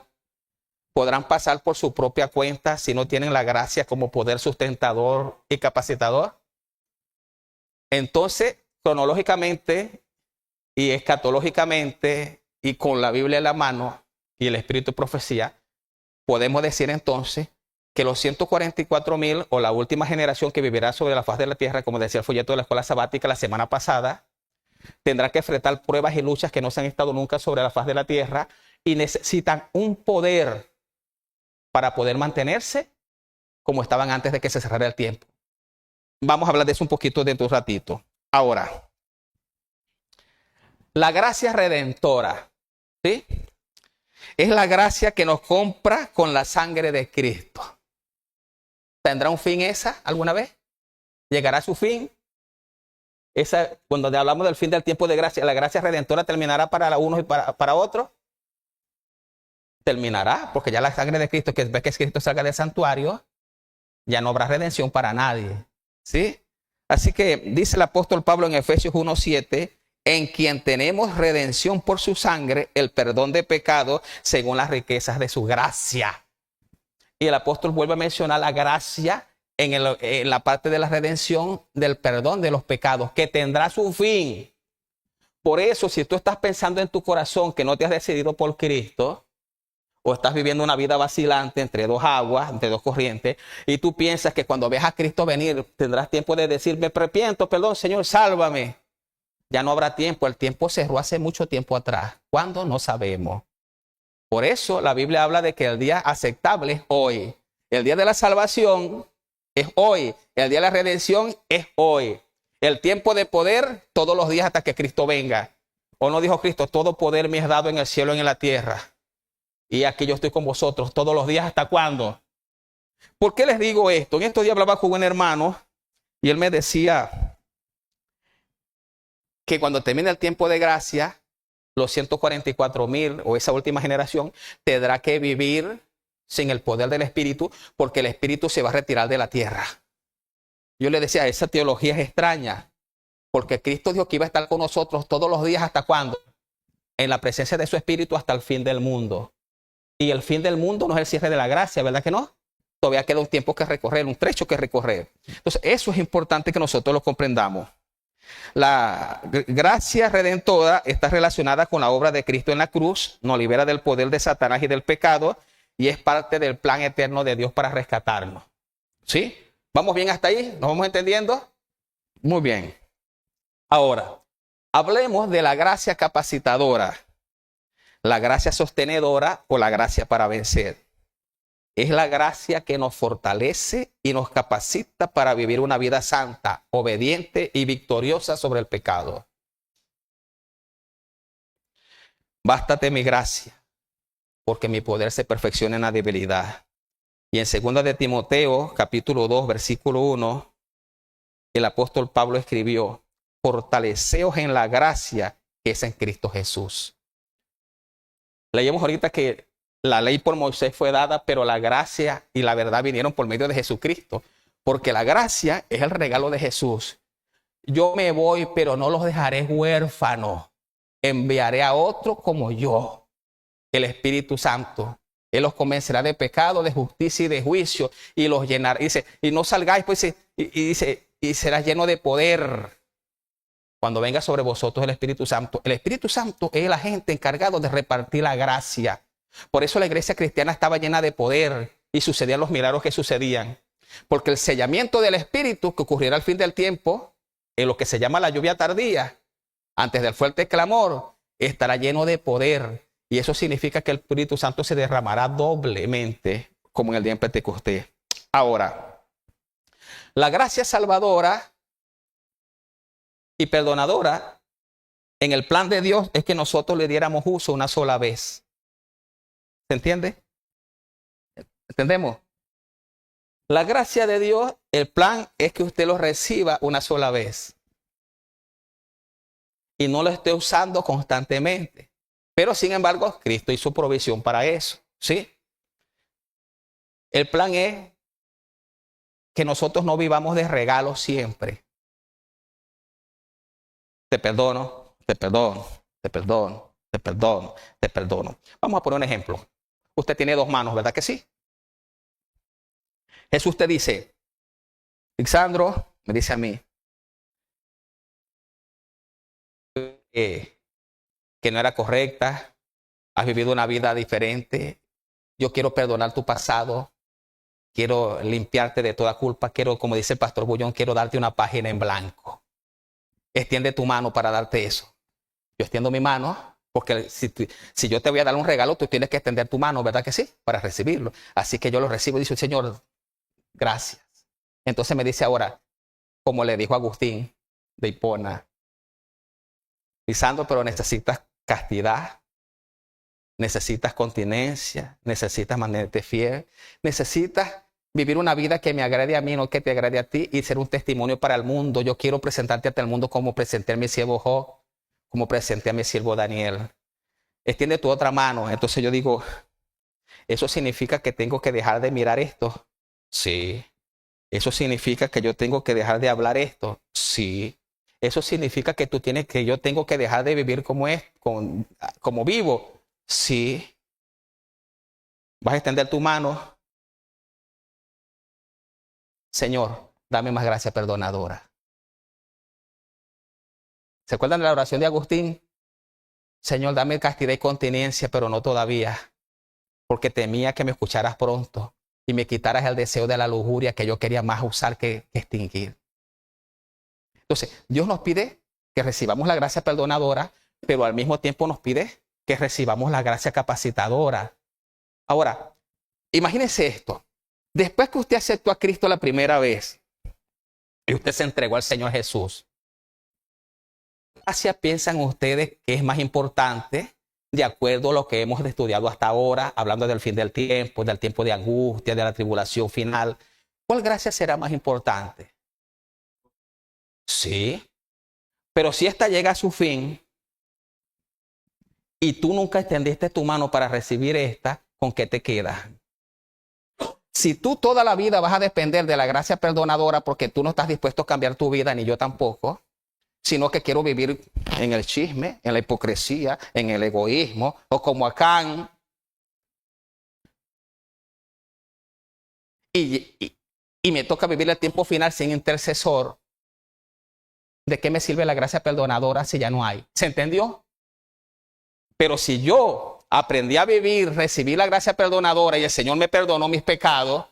S1: podrán pasar por su propia cuenta si no tienen la gracia como poder sustentador y capacitador? Entonces, cronológicamente y escatológicamente y con la Biblia en la mano y el espíritu de profecía, podemos decir entonces que los 144,000 o la última generación que vivirá sobre la faz de la tierra, como decía el folleto de la escuela sabática la semana pasada, tendrá que enfrentar pruebas y luchas que no se han estado nunca sobre la faz de la tierra y necesitan un poder para poder mantenerse como estaban antes de que se cerrara el tiempo. Vamos a hablar de eso un poquito dentro de un ratito. Ahora, la gracia redentora, ¿sí? Es la gracia que nos compra con la sangre de Cristo. ¿Tendrá un fin esa alguna vez? ¿Llegará a su fin? Cuando hablamos del fin del tiempo de gracia, la gracia redentora terminará para unos y para otros. Terminará, porque ya la sangre de Cristo, que ve que Cristo salga del santuario, ya no habrá redención para nadie. ¿Sí? Así que dice el apóstol Pablo en Efesios 1:7, en quien tenemos redención por su sangre, el perdón de pecados según las riquezas de su gracia. Y el apóstol vuelve a mencionar la gracia en la parte de la redención del perdón de los pecados, que tendrá su fin. Por eso, si tú estás pensando en tu corazón que no te has decidido por Cristo, o estás viviendo una vida vacilante entre dos aguas, entre dos corrientes, y tú piensas que cuando veas a Cristo venir tendrás tiempo de decir, me arrepiento, perdón, Señor, sálvame. Ya no habrá tiempo, el tiempo cerró hace mucho tiempo atrás. ¿Cuándo? No sabemos. Por eso la Biblia habla de que el día aceptable es hoy. El día de la salvación es hoy. El día de la redención es hoy. El tiempo de poder todos los días hasta que Cristo venga. ¿O no dijo Cristo? Todo poder me es dado en el cielo y en la tierra. Y aquí yo estoy con vosotros todos los días. ¿Hasta cuándo? ¿Por qué les digo esto? En estos días hablaba con un hermano y él me decía que cuando termine el tiempo de gracia, los 144,000 o esa última generación tendrá que vivir sin el poder del Espíritu, porque el Espíritu se va a retirar de la tierra. Yo le decía, esa teología es extraña, porque Cristo dijo que iba a estar con nosotros todos los días. ¿Hasta cuándo? En la presencia de su Espíritu hasta el fin del mundo. Y el fin del mundo no es el cierre de la gracia, ¿verdad que no? Todavía queda un tiempo que recorrer, un trecho que recorrer. Entonces, eso es importante que nosotros lo comprendamos. La gracia redentora está relacionada con la obra de Cristo en la cruz, nos libera del poder de Satanás y del pecado, y es parte del plan eterno de Dios para rescatarnos. ¿Sí? ¿Vamos bien hasta ahí? ¿Nos vamos entendiendo? Muy bien. Ahora, hablemos de la gracia capacitadora, la gracia sostenedora o la gracia para vencer. Es la gracia que nos fortalece y nos capacita para vivir una vida santa, obediente y victoriosa sobre el pecado. Bástate mi gracia, porque mi poder se perfecciona en la debilidad. Y en 2 de Timoteo, capítulo 2, versículo 1, el apóstol Pablo escribió, fortaleceos en la gracia que es en Cristo Jesús. Leímos ahorita que la ley por Moisés fue dada, pero la gracia y la verdad vinieron por medio de Jesucristo. Porque la gracia es el regalo de Jesús. Yo me voy, pero no los dejaré huérfanos. Enviaré a otro como yo, el Espíritu Santo. Él los convencerá de pecado, de justicia y de juicio, y los llenará. Dice, y no salgáis, pues, y serás lleno de poder cuando venga sobre vosotros el Espíritu Santo. El Espíritu Santo es el agente encargado de repartir la gracia. Por eso la iglesia cristiana estaba llena de poder y sucedían los milagros que sucedían. Porque el sellamiento del Espíritu que ocurrirá al fin del tiempo, en lo que se llama la lluvia tardía, antes del fuerte clamor, estará lleno de poder. Y eso significa que el Espíritu Santo se derramará doblemente, como en el día de Pentecostés. Ahora, la gracia salvadora y perdonadora en el plan de Dios es que nosotros le diéramos uso una sola vez. ¿Se entiende? ¿Entendemos? La gracia de Dios, el plan es que usted lo reciba una sola vez. Y no lo esté usando constantemente. Pero sin embargo, Cristo hizo provisión para eso. ¿Sí? El plan es que nosotros no vivamos de regalos siempre. Te perdono, te perdono, te perdono, te perdono, te perdono. Vamos a poner un ejemplo. Usted tiene dos manos, ¿verdad que sí? Jesús te dice, Alexandro, me dice a mí, que no era correcta, has vivido una vida diferente, yo quiero perdonar tu pasado, quiero limpiarte de toda culpa, quiero, como dice el pastor Bullón, quiero darte una página en blanco. Extiende tu mano para darte eso. Yo extiendo mi mano. Porque si yo te voy a dar un regalo, tú tienes que extender tu mano, ¿verdad que sí? Para recibirlo. Así que yo lo recibo y dice, Señor, gracias. Entonces me dice ahora, como le dijo Agustín de Hipona, Lisandro, pero necesitas castidad, necesitas continencia, necesitas mantenerte fiel, necesitas vivir una vida que me agrade a mí, no que te agrade a ti, y ser un testimonio para el mundo. Yo quiero presentarte ante el mundo como presenté a mi siervo Job, como presenté a mi siervo Daniel. Extiende tu otra mano. Entonces yo digo, ¿eso significa que tengo que dejar de mirar esto? Sí. ¿Eso significa que yo tengo que dejar de hablar esto? Sí. ¿Eso significa que yo tengo que dejar de vivir como vivo? Sí. ¿Vas a extender tu mano? Señor, dame más gracia perdonadora. ¿Se acuerdan de la oración de Agustín? Señor, dame castidad y continencia, pero no todavía, porque temía que me escucharas pronto y me quitaras el deseo de la lujuria que yo quería más usar que extinguir. Entonces, Dios nos pide que recibamos la gracia perdonadora, pero al mismo tiempo nos pide que recibamos la gracia capacitadora. Ahora, imagínense esto. Después que usted aceptó a Cristo la primera vez y usted se entregó al Señor Jesús, ¿qué gracia piensan ustedes que es más importante de acuerdo a lo que hemos estudiado hasta ahora, hablando del fin del tiempo de angustia, de la tribulación final? ¿Cuál gracia será más importante? Sí, pero si esta llega a su fin y tú nunca extendiste tu mano para recibir esta, ¿con qué te quedas? Si tú toda la vida vas a depender de la gracia perdonadora porque tú no estás dispuesto a cambiar tu vida, ni yo tampoco, sino que quiero vivir en el chisme, en la hipocresía, en el egoísmo, o como Acán, y me toca vivir el tiempo final sin intercesor, ¿de qué me sirve la gracia perdonadora si ya no hay? ¿Se entendió? Pero si yo aprendí a vivir, recibí la gracia perdonadora y el Señor me perdonó mis pecados,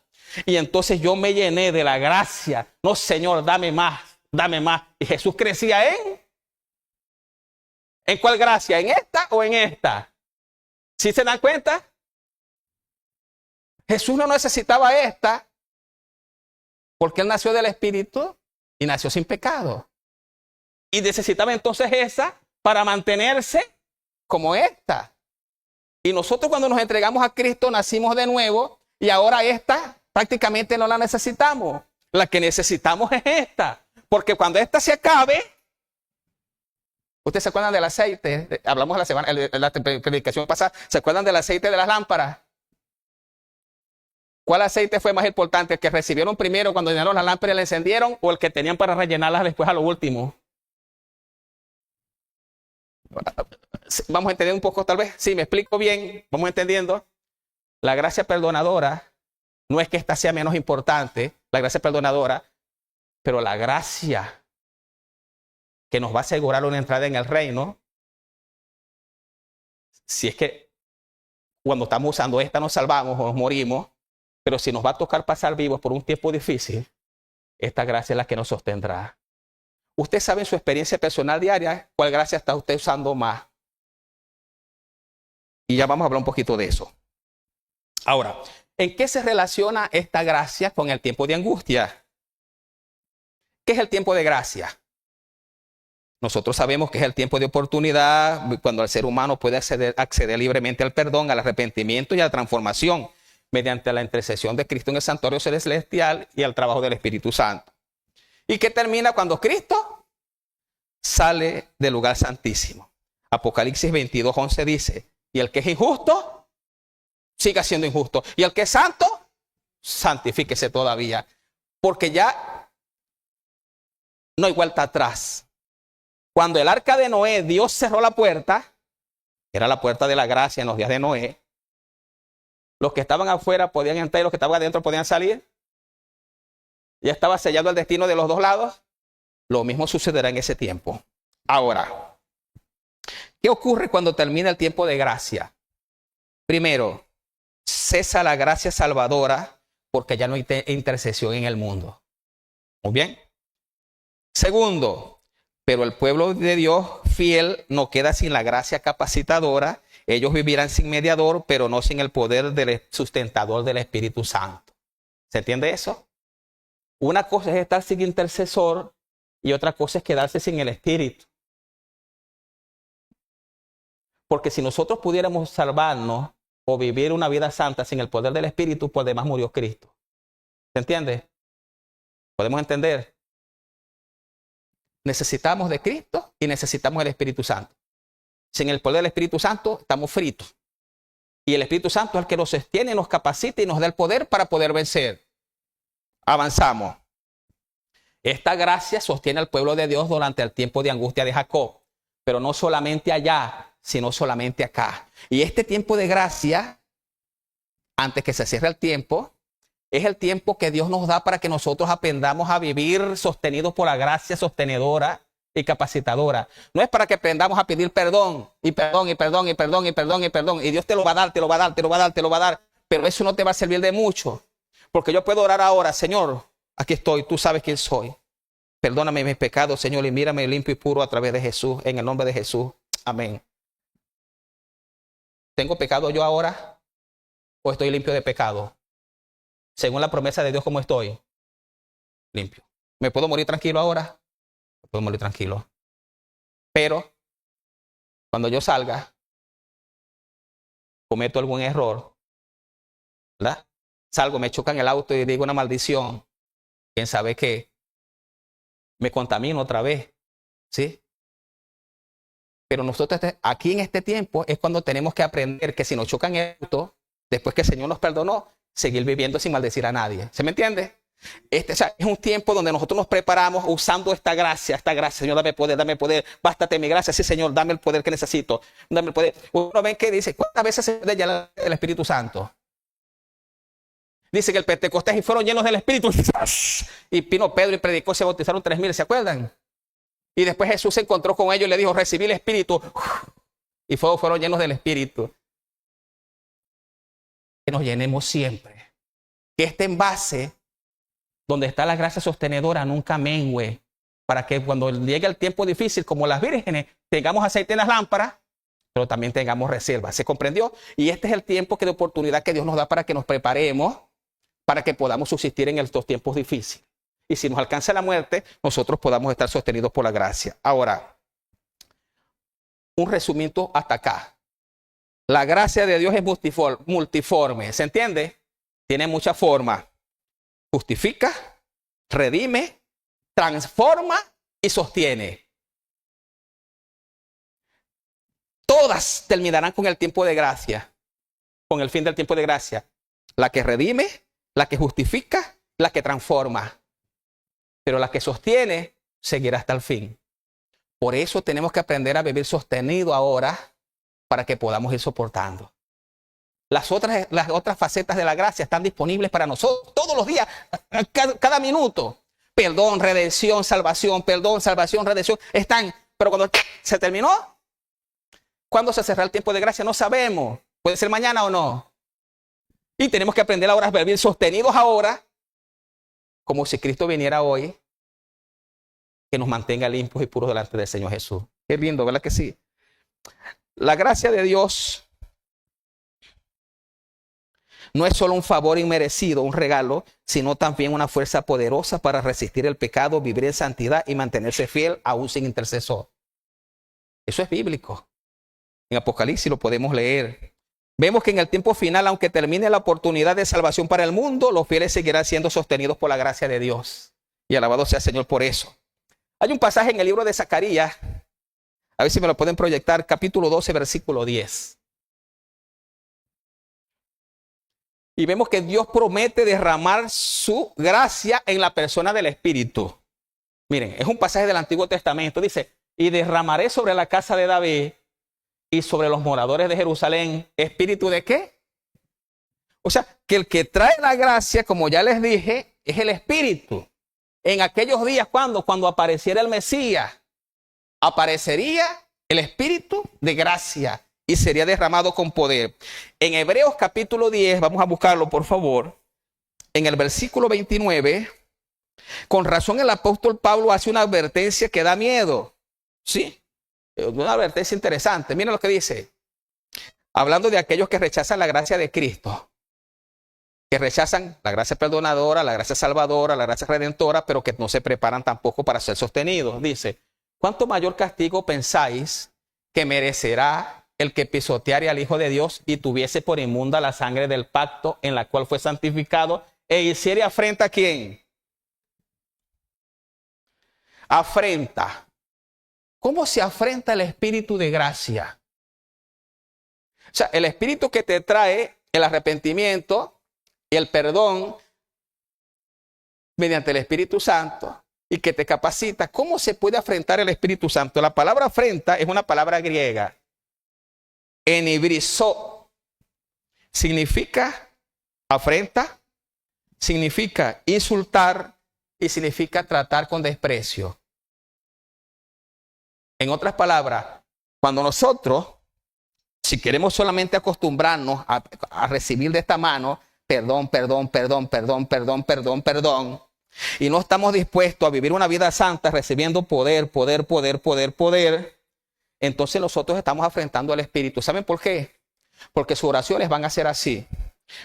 S1: y entonces yo me llené de la gracia. No, Señor, dame más, dame más. Y Jesús crecía ¿en cuál gracia? ¿En esta o en esta? ¿Sí se dan cuenta? Jesús no necesitaba esta porque Él nació del Espíritu y nació sin pecado. Y necesitaba entonces esa para mantenerse como esta. Y nosotros cuando nos entregamos a Cristo nacimos de nuevo y ahora esta prácticamente no la necesitamos. La que necesitamos es esta. Porque cuando esta se acabe, ¿ustedes se acuerdan del aceite? Hablamos en la predicación pasada. ¿Se acuerdan del aceite de las lámparas? ¿Cuál aceite fue más importante? ¿El que recibieron primero cuando llenaron las lámparas y la encendieron o el que tenían para rellenarlas después a lo último? Vamos a entender un poco tal vez. Sí, me explico bien. Vamos entendiendo. La gracia perdonadora no es que esta sea menos importante, la gracia perdonadora, pero la gracia que nos va a asegurar una entrada en el reino, si es que cuando estamos usando esta nos salvamos o nos morimos, pero si nos va a tocar pasar vivos por un tiempo difícil, esta gracia es la que nos sostendrá. Usted sabe en su experiencia personal diaria cuál gracia está usted usando más. Y ya vamos a hablar un poquito de eso. Ahora, ¿en qué se relaciona esta gracia con el tiempo de angustia? ¿Qué es el tiempo de gracia? Nosotros sabemos que es el tiempo de oportunidad cuando el ser humano puede acceder libremente al perdón, al arrepentimiento y a la transformación mediante la intercesión de Cristo en el santuario celestial y al trabajo del Espíritu Santo. ¿Y qué termina cuando Cristo sale del lugar santísimo? Apocalipsis 22:11 dice, y el que es injusto, siga siendo injusto. Y el que es santo, santifíquese todavía. Porque ya no hay vuelta atrás. Cuando el arca de Noé, Dios cerró la puerta, era la puerta de la gracia en los días de Noé. Los que estaban afuera podían entrar y los que estaban adentro podían salir. Ya estaba sellado el destino de los dos lados. Lo mismo sucederá en ese tiempo. Ahora, ¿qué ocurre cuando termina el tiempo de gracia? Primero, cesa la gracia salvadora porque ya no hay intercesión en el mundo. Muy bien. Segundo, pero el pueblo de Dios fiel no queda sin la gracia capacitadora. Ellos vivirán sin mediador, pero no sin el poder del sustentador del Espíritu Santo. ¿Se entiende eso? Una cosa es estar sin intercesor y otra cosa es quedarse sin el Espíritu. Porque si nosotros pudiéramos salvarnos o vivir una vida santa sin el poder del Espíritu, pues además murió Cristo. ¿Se entiende? ¿Podemos entender? Necesitamos de Cristo y necesitamos del Espíritu Santo. Sin el poder del Espíritu Santo estamos fritos. Y el Espíritu Santo es el que nos sostiene, nos capacita y nos da el poder para poder vencer. Avanzamos. Esta gracia sostiene al pueblo de Dios durante el tiempo de angustia de Jacob. Pero no solamente allá, sino solamente acá. Y este tiempo de gracia, antes que se cierre el tiempo, es el tiempo que Dios nos da para que nosotros aprendamos a vivir sostenidos por la gracia sostenedora y capacitadora. No es para que aprendamos a pedir perdón y perdón y perdón y perdón y perdón y perdón. Y Dios te lo va a dar, te lo va a dar, te lo va a dar, te lo va a dar. Pero eso no te va a servir de mucho. Porque yo puedo orar ahora, Señor, aquí estoy, tú sabes quién soy. Perdóname mis pecados, Señor, y mírame limpio y puro a través de Jesús, en el nombre de Jesús. Amén. ¿Tengo pecado yo ahora o estoy limpio de pecado? Según la promesa de Dios, ¿cómo estoy? Limpio. ¿Me puedo morir tranquilo ahora? Me puedo morir tranquilo. Pero cuando yo salga, cometo algún error, ¿verdad? Salgo, me chocan el auto y digo una maldición. ¿Quién sabe qué? Me contamino otra vez, ¿sí? Pero nosotros aquí en este tiempo es cuando tenemos que aprender que si nos chocan el auto, después que el Señor nos perdonó, seguir viviendo sin maldecir a nadie. ¿Se me entiende? O sea, es un tiempo donde nosotros nos preparamos usando esta gracia. Señor, dame poder, bástate mi gracia. Sí, Señor, dame el poder que necesito. Dame el poder. Uno ve que dice, ¿cuántas veces se puede ya el Espíritu Santo? Dice que el Pentecostés y fueron llenos del Espíritu. Y vino Pedro y predicó, se bautizaron 3,000, ¿se acuerdan? Y después Jesús se encontró con ellos y le dijo, recibí el Espíritu. Y fueron llenos del Espíritu. Que nos llenemos siempre. Que este envase, donde está la gracia sostenedora, nunca mengüe. Para que cuando llegue el tiempo difícil, como las vírgenes, tengamos aceite en las lámparas, pero también tengamos reserva. ¿Se comprendió? Y este es el tiempo de oportunidad que Dios nos da para que nos preparemos, para que podamos subsistir en estos tiempos difíciles. Y si nos alcanza la muerte, nosotros podamos estar sostenidos por la gracia. Ahora, un resumito hasta acá. La gracia de Dios es multiforme. ¿Se entiende? Tiene muchas formas. Justifica, redime, transforma y sostiene. Todas terminarán con el tiempo de gracia, con el fin del tiempo de gracia. La que redime, la que justifica, la que transforma. Pero la que sostiene seguirá hasta el fin. Por eso tenemos que aprender a vivir sostenido ahora para que podamos ir soportando. Las otras facetas de la gracia están disponibles para nosotros todos los días, cada minuto. Perdón, redención, salvación, perdón, salvación, redención. Están, pero cuando se terminó, ¿cuándo se cerrará el tiempo de gracia? No sabemos. Puede ser mañana o no. Y tenemos que aprender ahora a vivir sostenidos ahora, como si Cristo viniera hoy, que nos mantenga limpios y puros delante del Señor Jesús. Qué lindo, ¿verdad que sí? La gracia de Dios no es solo un favor inmerecido, un regalo, sino también una fuerza poderosa para resistir el pecado, vivir en santidad y mantenerse fiel aún sin intercesor. Eso es bíblico. En Apocalipsis lo podemos leer. Vemos que en el tiempo final, aunque termine la oportunidad de salvación para el mundo, los fieles seguirán siendo sostenidos por la gracia de Dios. Y alabado sea el Señor por eso. Hay un pasaje en el libro de Zacarías, a ver si me lo pueden proyectar, capítulo 12, versículo 10. Y vemos que Dios promete derramar su gracia en la persona del Espíritu. Miren, es un pasaje del Antiguo Testamento. Dice, y derramaré sobre la casa de David y sobre los moradores de Jerusalén, ¿espíritu de qué? O sea, que el que trae la gracia, como ya les dije, es el Espíritu. En aquellos días, cuando apareciera el Mesías, aparecería el Espíritu de gracia y sería derramado con poder. En Hebreos capítulo 10, vamos a buscarlo por favor, en el versículo 29, con razón el apóstol Pablo hace una advertencia que da miedo. ¿Sí? Una advertencia interesante. Miren lo que dice. Hablando de aquellos que rechazan la gracia de Cristo. Que rechazan la gracia perdonadora, la gracia salvadora, la gracia redentora, pero que no se preparan tampoco para ser sostenidos. Dice, ¿cuánto mayor castigo pensáis que merecerá el que pisoteare al Hijo de Dios y tuviese por inmunda la sangre del pacto en la cual fue santificado E hiciere afrenta a quién. Afrenta. ¿Cómo se afrenta el espíritu de gracia? O sea, el espíritu que te trae el arrepentimiento y el perdón mediante el Espíritu Santo y que te capacita. ¿Cómo se puede afrentar el Espíritu Santo? La palabra afrenta es una palabra griega. Enibrizó. Significa afrenta, significa insultar y significa tratar con desprecio. En otras palabras, cuando nosotros, si queremos solamente acostumbrarnos a recibir de esta mano, perdón, perdón, perdón, perdón, perdón, perdón, perdón, y no estamos dispuestos a vivir una vida santa recibiendo poder, poder, poder, poder, poder, entonces nosotros estamos afrentando al Espíritu. ¿Saben por qué? Porque sus oraciones van a ser así.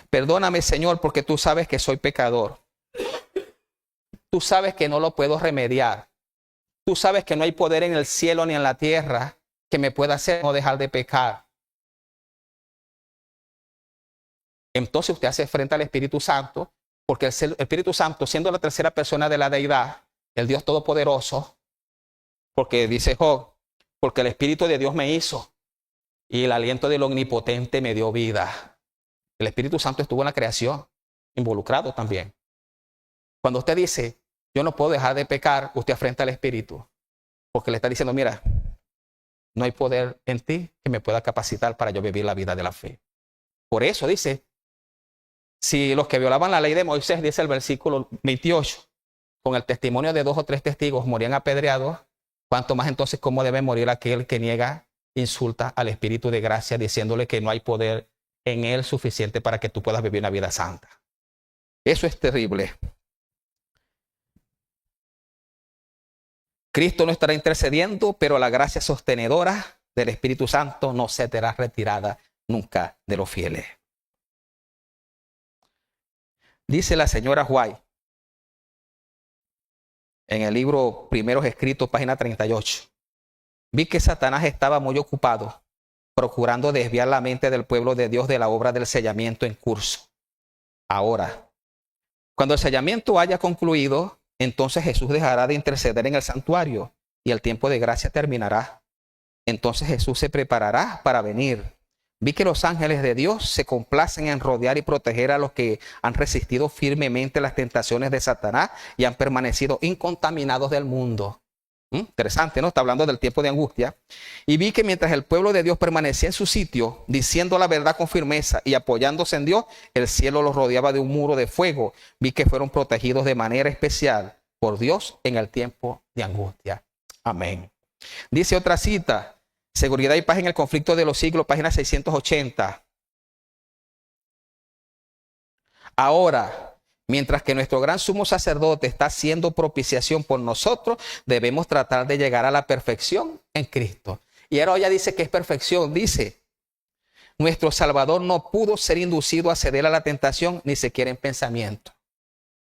S1: Perdóname, Señor, porque tú sabes que soy pecador. Tú sabes que no lo puedo remediar. Tú sabes que no hay poder en el cielo ni en la tierra que me pueda hacer no dejar de pecar. Entonces usted hace frente al Espíritu Santo, porque el Espíritu Santo, siendo la tercera persona de la deidad, el Dios Todopoderoso, porque dice Job, porque el Espíritu de Dios me hizo y el aliento del Omnipotente me dio vida. El Espíritu Santo estuvo en la creación, involucrado también. Cuando usted dice, yo no puedo dejar de pecar, usted afrenta al Espíritu, porque le está diciendo, mira, no hay poder en ti que me pueda capacitar para yo vivir la vida de la fe. Por eso dice, si los que violaban la ley de Moisés, dice el versículo 28, con el testimonio de 2 o 3 testigos morían apedreados, ¿cuánto más entonces cómo debe morir aquel que niega, insulta al Espíritu de gracia, diciéndole que no hay poder en él suficiente para que tú puedas vivir una vida santa? Eso es terrible. Cristo no estará intercediendo, pero la gracia sostenedora del Espíritu Santo no se será retirada nunca de los fieles. Dice la señora White en el libro Primeros Escritos, página 38. Vi que Satanás estaba muy ocupado procurando desviar la mente del pueblo de Dios de la obra del sellamiento en curso. Ahora, cuando el sellamiento haya concluido, entonces Jesús dejará de interceder en el santuario y el tiempo de gracia terminará. Entonces Jesús se preparará para venir. Vi que los ángeles de Dios se complacen en rodear y proteger a los que han resistido firmemente las tentaciones de Satanás y han permanecido incontaminados del mundo. Interesante, ¿no? Está hablando del tiempo de angustia. Y vi que mientras el pueblo de Dios permanecía en su sitio, diciendo la verdad con firmeza y apoyándose en Dios, el cielo los rodeaba de un muro de fuego. Vi que fueron protegidos de manera especial por Dios en el tiempo de angustia. Amén. Dice otra cita, Seguridad y Paz en el Conflicto de los Siglos, página 680. Ahora, mientras que nuestro gran sumo sacerdote está haciendo propiciación por nosotros, debemos tratar de llegar a la perfección en Cristo. Y ahora ya dice que es perfección. Dice, nuestro Salvador no pudo ser inducido a ceder a la tentación, ni siquiera en pensamiento.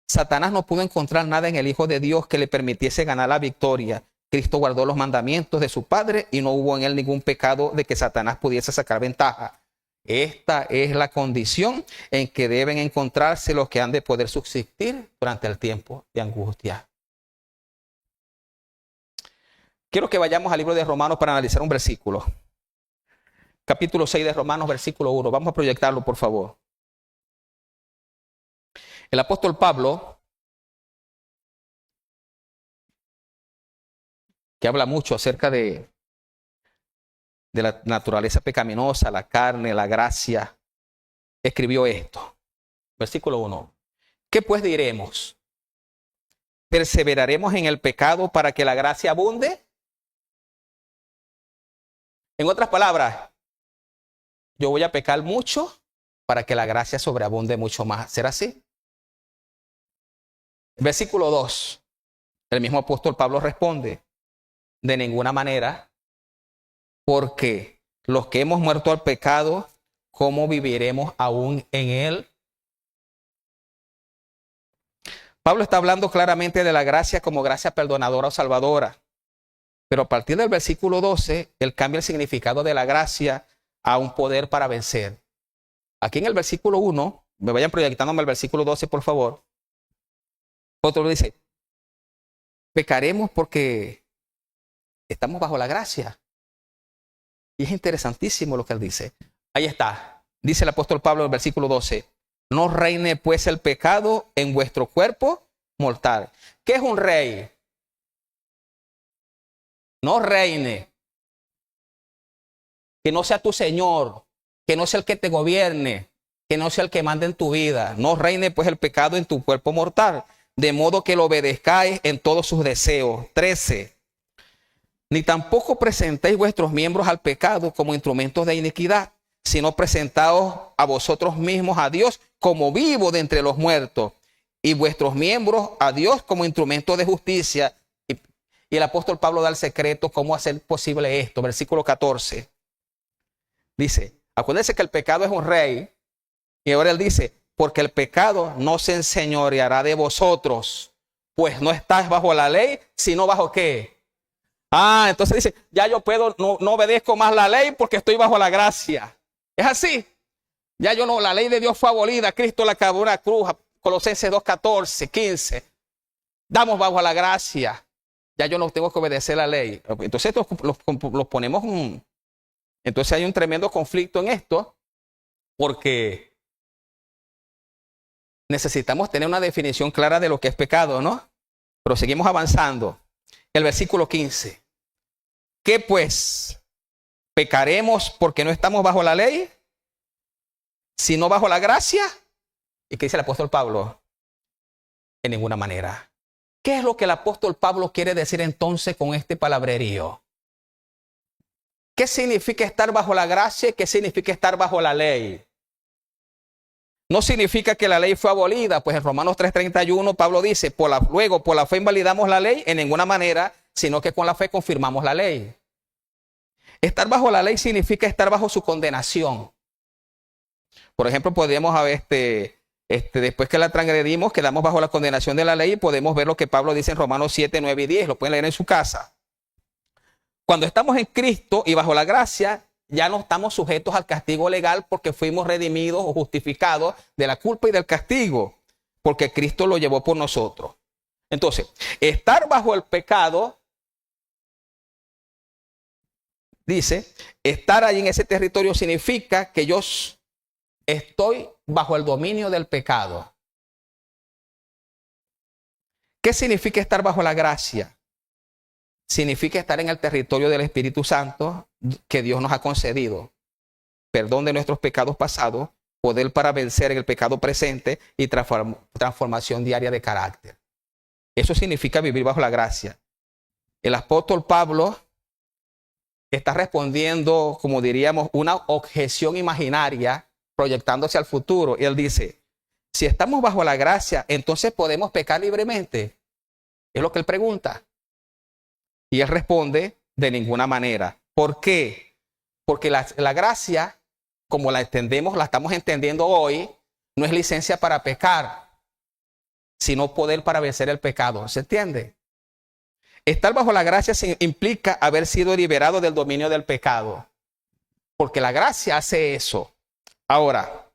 S1: Satanás no pudo encontrar nada en el Hijo de Dios que le permitiese ganar la victoria. Cristo guardó los mandamientos de su Padre y no hubo en él ningún pecado de que Satanás pudiese sacar ventaja. Esta es la condición en que deben encontrarse los que han de poder subsistir durante el tiempo de angustia. Quiero que vayamos al libro de Romanos para analizar un versículo. Capítulo 6 de Romanos, versículo 1. Vamos a proyectarlo, por favor. El apóstol Pablo, que habla mucho acerca de la naturaleza pecaminosa, la carne, la gracia, escribió esto. Versículo 1. ¿Qué pues diremos? ¿Perseveraremos en el pecado para que la gracia abunde? En otras palabras, yo voy a pecar mucho para que la gracia sobreabunde mucho más. ¿Será así? Versículo 2. El mismo apóstol Pablo responde, de ninguna manera, porque los que hemos muerto al pecado, ¿cómo viviremos aún en él? Pablo está hablando claramente de la gracia como gracia perdonadora o salvadora. Pero a partir del versículo 12, él cambia el significado de la gracia a un poder para vencer. Aquí en el versículo 1, me vayan proyectándome el versículo 12, por favor. Otro dice, pecaremos porque estamos bajo la gracia. Y es interesantísimo lo que él dice. Ahí está. Dice el apóstol Pablo en el versículo 12. No reine pues el pecado en vuestro cuerpo mortal. ¿Qué es un rey? No reine. Que no sea tu señor. Que no sea el que te gobierne. Que no sea el que mande en tu vida. No reine pues el pecado en tu cuerpo mortal. De modo que lo obedezcáis en todos sus deseos. 13. Ni tampoco presentéis vuestros miembros al pecado como instrumentos de iniquidad, sino presentaos a vosotros mismos a Dios como vivo de entre los muertos, y vuestros miembros a Dios como instrumentos de justicia. Y el apóstol Pablo da el secreto cómo hacer posible esto. Versículo 14. Dice, acuérdense que el pecado es un rey, y ahora él dice, porque el pecado no se enseñoreará de vosotros, pues no estáis bajo la ley, sino bajo ¿qué? Entonces dice, ya yo puedo, no obedezco más la ley porque estoy bajo la gracia. Es así. Ya yo no, la ley de Dios fue abolida, Cristo la acabó en la cruz, Colosenses 2:14, 15. Damos bajo la gracia. Ya yo no tengo que obedecer la ley. Entonces los ponemos, entonces hay un tremendo conflicto en esto, porque necesitamos tener una definición clara de lo que es pecado, ¿no? Pero seguimos avanzando. El versículo 15. ¿Qué pues? ¿Pecaremos porque no estamos bajo la ley, sino bajo la gracia? ¿Y qué dice el apóstol Pablo? En ninguna manera. ¿Qué es lo que el apóstol Pablo quiere decir entonces con este palabrerío? ¿Qué significa estar bajo la gracia y qué significa estar bajo la ley? No significa que la ley fue abolida, pues en Romanos 3:31 Pablo dice, luego por la fe invalidamos la ley, en ninguna manera, sino que con la fe confirmamos la ley. Estar bajo la ley significa estar bajo su condenación. Por ejemplo, podemos ver después que la transgredimos, quedamos bajo la condenación de la ley y podemos ver lo que Pablo dice en Romanos 7, 9 y 10, lo pueden leer en su casa. Cuando estamos en Cristo y bajo la gracia, ya no estamos sujetos al castigo legal porque fuimos redimidos o justificados de la culpa y del castigo, porque Cristo lo llevó por nosotros. Entonces, estar bajo el pecado, dice, estar ahí en ese territorio significa que yo estoy bajo el dominio del pecado. ¿Qué significa estar bajo la gracia? Significa estar en el territorio del Espíritu Santo que Dios nos ha concedido. Perdón de nuestros pecados pasados, poder para vencer en el pecado presente y transformación diaria de carácter. Eso significa vivir bajo la gracia. El apóstol Pablo está respondiendo, como diríamos, una objeción imaginaria, proyectándose al futuro. Y él dice, si estamos bajo la gracia, entonces podemos pecar libremente. Es lo que él pregunta. Y él responde, de ninguna manera. ¿Por qué? Porque la gracia, como la entendemos, la estamos entendiendo hoy, no es licencia para pecar, sino poder para vencer el pecado. ¿Se entiende? Estar bajo la gracia implica haber sido liberado del dominio del pecado. Porque la gracia hace eso. Ahora,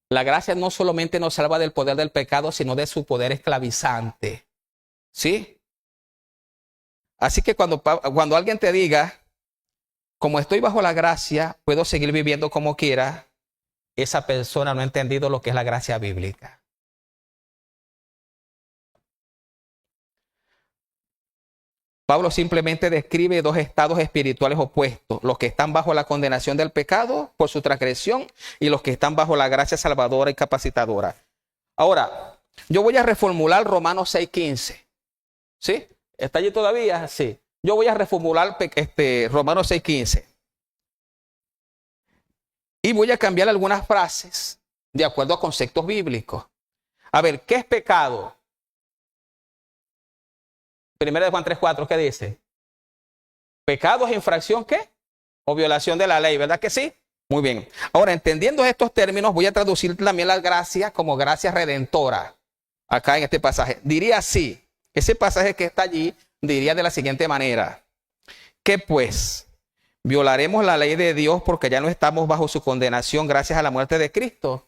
S1: la gracia no solamente nos salva del poder del pecado, sino de su poder esclavizante. ¿Sí? Así que cuando alguien te diga, como estoy bajo la gracia, puedo seguir viviendo como quiera, esa persona no ha entendido lo que es la gracia bíblica. Pablo simplemente describe dos estados espirituales opuestos, los que están bajo la condenación del pecado por su transgresión y los que están bajo la gracia salvadora y capacitadora. Ahora, yo voy a reformular Romanos 6:15. ¿Sí? ¿Está allí todavía? Sí. Yo voy a reformular Romanos 6:15. Y voy a cambiar algunas frases de acuerdo a conceptos bíblicos. A ver, ¿qué es pecado? Primera de Juan 3:4, ¿qué dice? Pecado es infracción, ¿qué? O violación de la ley, ¿verdad que sí? Muy bien. Ahora, entendiendo estos términos, voy a traducir también la gracia como gracia redentora. Acá en este pasaje. Diría así. Ese pasaje que está allí diría de la siguiente manera. ¿Qué pues? ¿Violaremos la ley de Dios porque ya no estamos bajo su condenación gracias a la muerte de Cristo?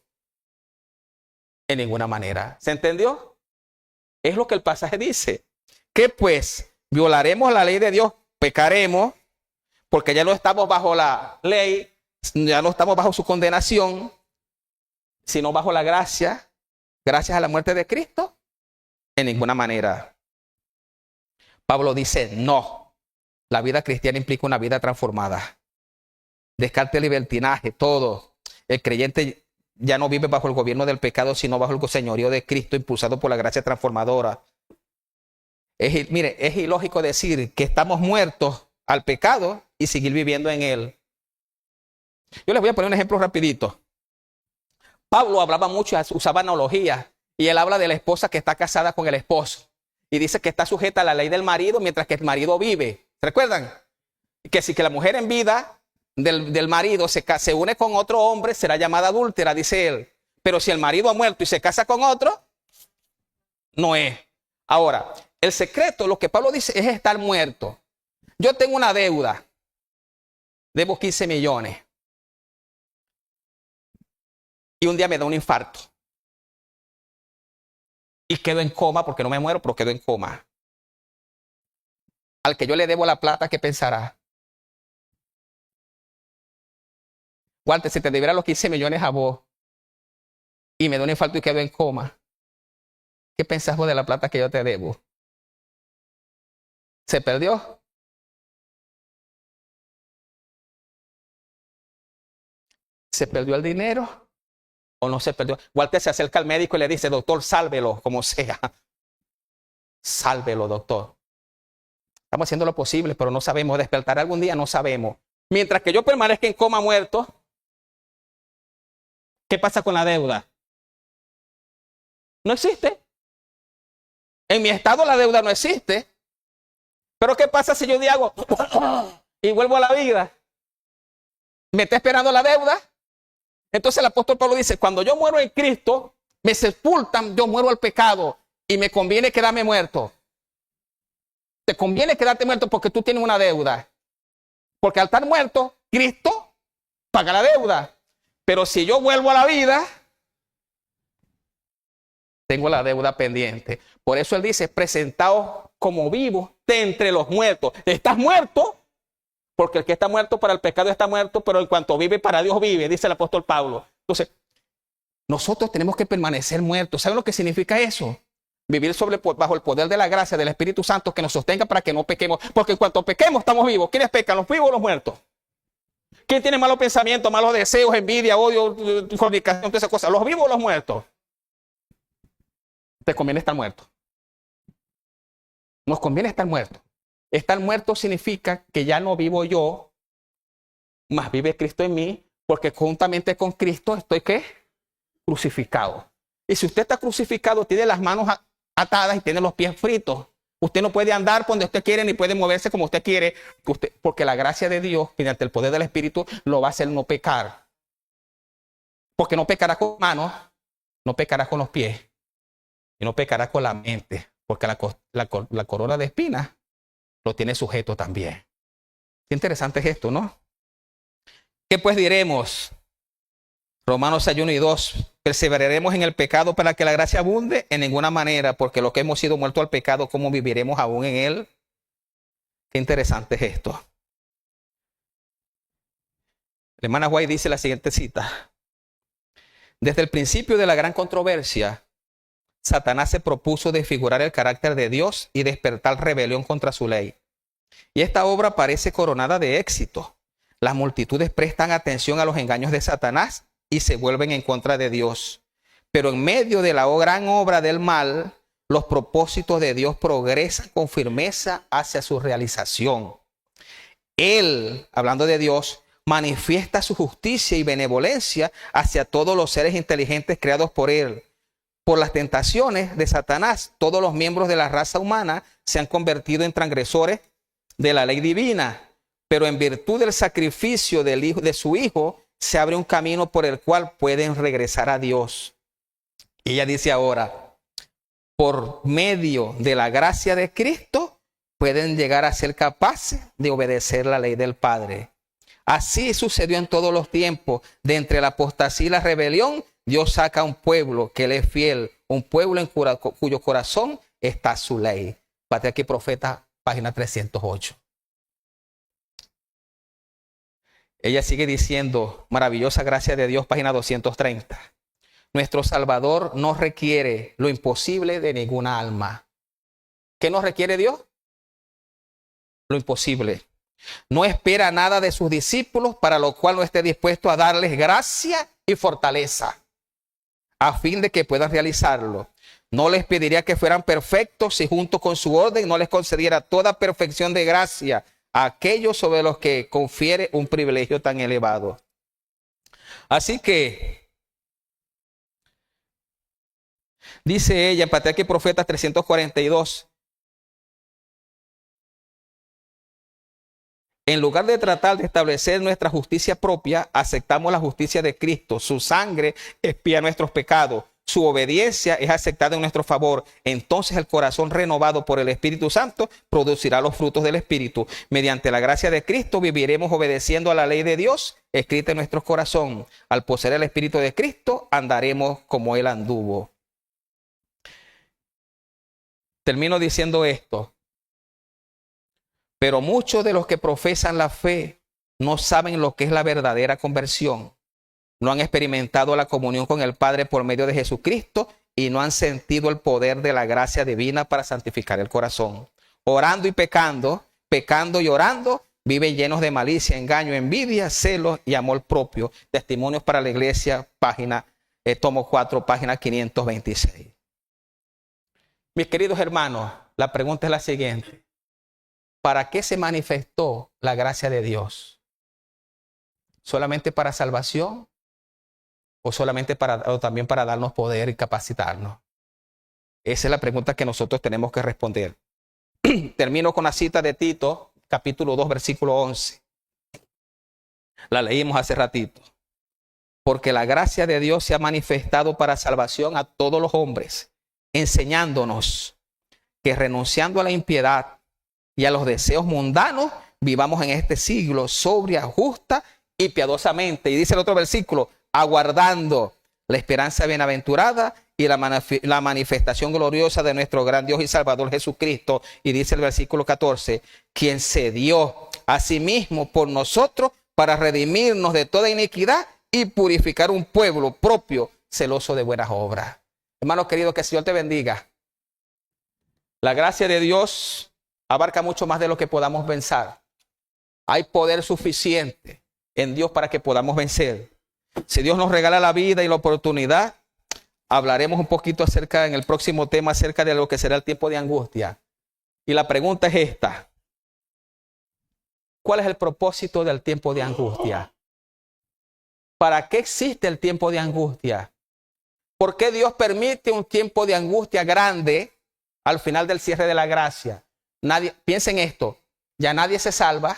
S1: En ninguna manera. ¿Se entendió? Es lo que el pasaje dice. ¿Qué pues? ¿Violaremos la ley de Dios? ¿Pecaremos? Porque ya no estamos bajo la ley, ya no estamos bajo su condenación, sino bajo la gracia, gracias a la muerte de Cristo. En ninguna manera. Pablo dice, no. La vida cristiana implica una vida transformada. Descarte el libertinaje, todo. El creyente ya no vive bajo el gobierno del pecado, sino bajo el señorío de Cristo, impulsado por la gracia transformadora. Mire, es ilógico decir que estamos muertos al pecado y seguir viviendo en él. Yo les voy a poner un ejemplo rapidito. Pablo hablaba mucho, usaba analogías, y él habla de la esposa que está casada con el esposo. Y dice que está sujeta a la ley del marido mientras que el marido vive. ¿Recuerdan? Que si que la mujer en vida del marido se une con otro hombre, será llamada adúltera, dice él. Pero si el marido ha muerto y se casa con otro, no es. Ahora, el secreto, lo que Pablo dice, es estar muerto. Yo tengo una deuda. Debo 15 millones. Y un día me da un infarto. Y quedo en coma, porque no me muero, pero quedo en coma. Al que yo le debo la plata, ¿qué pensará? Walter, si te debiera los 15 millones a vos y me da un infarto y quedo en coma, ¿qué pensás vos de la plata que yo te debo? ¿Se perdió? ¿Se perdió el dinero o no se perdió? Walter se acerca al médico y le dice, doctor, sálvelo, como sea. Sálvelo, doctor. Estamos haciendo lo posible, pero no sabemos. Despertar algún día, no sabemos. Mientras que yo permanezca en coma muerto, ¿qué pasa con la deuda? No existe. En mi estado la deuda no existe. Pero ¿qué pasa si yo digo y vuelvo a la vida? ¿Me está esperando la deuda? Entonces el apóstol Pablo dice, cuando yo muero en Cristo, me sepultan, yo muero al pecado y me conviene quedarme muerto. Te conviene quedarte muerto porque tú tienes una deuda. Porque al estar muerto, Cristo paga la deuda. Pero si yo vuelvo a la vida, tengo la deuda pendiente. Por eso él dice, presentaos como vivos de entre los muertos. Estás muerto, porque el que está muerto para el pecado está muerto, pero en cuanto vive para Dios vive, dice el apóstol Pablo. Entonces, nosotros tenemos que permanecer muertos. ¿Saben lo que significa eso? Vivir bajo el poder de la gracia del Espíritu Santo que nos sostenga para que no pequemos. Porque en cuanto pequemos, estamos vivos. ¿Quiénes pecan? ¿Los vivos o los muertos? ¿Quién tiene malos pensamientos, malos deseos, envidia, odio, fornicación, todas esas cosas? ¿Los vivos o los muertos? Te conviene estar muerto. Nos conviene estar muertos. Estar muerto significa que ya no vivo yo, más vive Cristo en mí, porque juntamente con Cristo estoy, ¿qué? Crucificado. Y si usted está crucificado, tiene las manos atadas y tiene los pies fritos. Usted no puede andar por donde usted quiere ni puede moverse como usted quiere, porque la gracia de Dios, mediante el poder del Espíritu, lo va a hacer no pecar. Porque no pecará con manos, no pecará con los pies y no pecará con la mente, porque la corona de espinas lo tiene sujeto también. Qué interesante es esto, ¿no? ¿Qué pues diremos? Romanos 6, 1 y 2. ¿Perseveraremos en el pecado para que la gracia abunde? En ninguna manera, porque lo que hemos sido muertos al pecado, ¿cómo viviremos aún en él? Qué interesante es esto. La hermana White dice la siguiente cita. Desde el principio de la gran controversia, Satanás se propuso desfigurar el carácter de Dios y despertar rebelión contra su ley. Y esta obra parece coronada de éxito. Las multitudes prestan atención a los engaños de Satanás y se vuelven en contra de Dios. Pero en medio de la gran obra del mal, los propósitos de Dios progresan con firmeza hacia su realización. Él, hablando de Dios, manifiesta su justicia y benevolencia hacia todos los seres inteligentes creados por él. Por las tentaciones de Satanás, todos los miembros de la raza humana se han convertido en transgresores de la ley divina, pero en virtud del sacrificio de su Hijo, se abre un camino por el cual pueden regresar a Dios. Y ella dice ahora, por medio de la gracia de Cristo, pueden llegar a ser capaces de obedecer la ley del Padre. Así sucedió en todos los tiempos. De entre la apostasía y la rebelión, Dios saca a un pueblo que le es fiel, un pueblo en cuyo corazón está su ley. Patriarca y Profeta, página 308. Ella sigue diciendo, maravillosa gracia de Dios, página 230. Nuestro Salvador no requiere lo imposible de ninguna alma. ¿Qué nos requiere Dios? Lo imposible. No espera nada de sus discípulos, para lo cual no esté dispuesto a darles gracia y fortaleza, a fin de que puedan realizarlo. No les pediría que fueran perfectos si junto con su orden no les concediera toda perfección de gracia a aquellos sobre los que confiere un privilegio tan elevado. Así que, dice ella en Patriarca y Profeta 342, en lugar de tratar de establecer nuestra justicia propia, aceptamos la justicia de Cristo. Su sangre expía nuestros pecados. Su obediencia es aceptada en nuestro favor. Entonces el corazón renovado por el Espíritu Santo producirá los frutos del Espíritu. Mediante la gracia de Cristo viviremos obedeciendo a la ley de Dios escrita en nuestro corazón. Al poseer el Espíritu de Cristo andaremos como Él anduvo. Termino diciendo esto. Pero muchos de los que profesan la fe no saben lo que es la verdadera conversión. No han experimentado la comunión con el Padre por medio de Jesucristo y no han sentido el poder de la gracia divina para santificar el corazón. Orando y pecando, pecando y orando, viven llenos de malicia, engaño, envidia, celos y amor propio. Testimonios para la Iglesia, tomo 4, página 526. Mis queridos hermanos, la pregunta es la siguiente. ¿Para qué se manifestó la gracia de Dios? ¿Solamente para salvación? ¿O también para darnos poder y capacitarnos? Esa es la pregunta que nosotros tenemos que responder. Termino con la cita de Tito, capítulo 2, versículo 11. La leímos hace ratito. Porque la gracia de Dios se ha manifestado para salvación a todos los hombres, enseñándonos que renunciando a la impiedad y a los deseos mundanos, vivamos en este siglo sobria, justa y piadosamente. Y dice el otro versículo, aguardando la esperanza bienaventurada y la manifestación gloriosa de nuestro gran Dios y Salvador Jesucristo. Y dice el versículo 14, quien se dio a sí mismo por nosotros para redimirnos de toda iniquidad y purificar un pueblo propio, celoso de buenas obras. Hermanos queridos, que el Señor te bendiga. La gracia de Dios abarca mucho más de lo que podamos pensar. Hay poder suficiente en Dios para que podamos vencer. Si Dios nos regala la vida y la oportunidad, hablaremos un poquito en el próximo tema acerca de lo que será el tiempo de angustia. Y la pregunta es esta. ¿Cuál es el propósito del tiempo de angustia? ¿Para qué existe el tiempo de angustia? ¿Por qué Dios permite un tiempo de angustia grande al final del cierre de la gracia? Piensen esto, ya nadie se salva,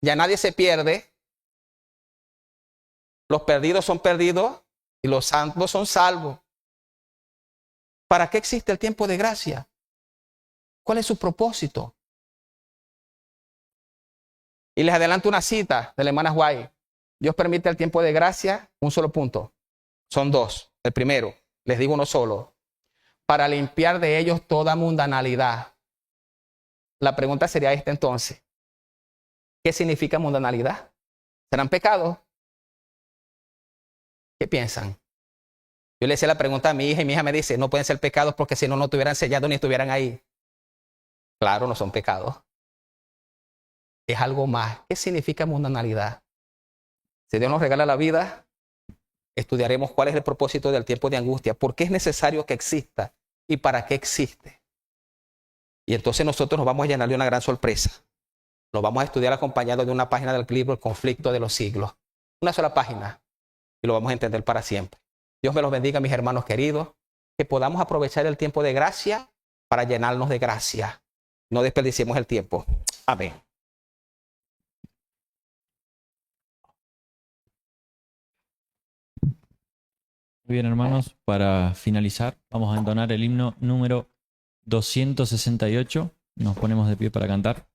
S1: ya nadie se pierde. Los perdidos son perdidos y los salvos son salvos. ¿Para qué existe el tiempo de gracia? ¿Cuál es su propósito? Y les adelanto una cita de la hermana White. Dios permite el tiempo de gracia, un solo punto. Son dos. El primero, les digo uno solo. Para limpiar de ellos toda mundanalidad. La pregunta sería esta entonces. ¿Qué significa mundanalidad? ¿Serán pecados? ¿Qué piensan? Yo le hice la pregunta a mi hija y mi hija me dice, no pueden ser pecados porque si no, no estuvieran sellados ni estuvieran ahí. Claro, no son pecados. Es algo más. ¿Qué significa mundanalidad? Si Dios nos regala la vida, estudiaremos cuál es el propósito del tiempo de angustia, por qué es necesario que exista y para qué existe. Y entonces nosotros nos vamos a llenar de una gran sorpresa. Lo vamos a estudiar acompañado de una página del libro El conflicto de los siglos. Una sola página. Y lo vamos a entender para siempre. Dios me los bendiga, mis hermanos queridos. Que podamos aprovechar el tiempo de gracia para llenarnos de gracia. No desperdiciemos el tiempo. Amén.
S2: Muy bien, hermanos. Para finalizar, vamos a entonar el himno número 268. Nos ponemos de pie para cantar.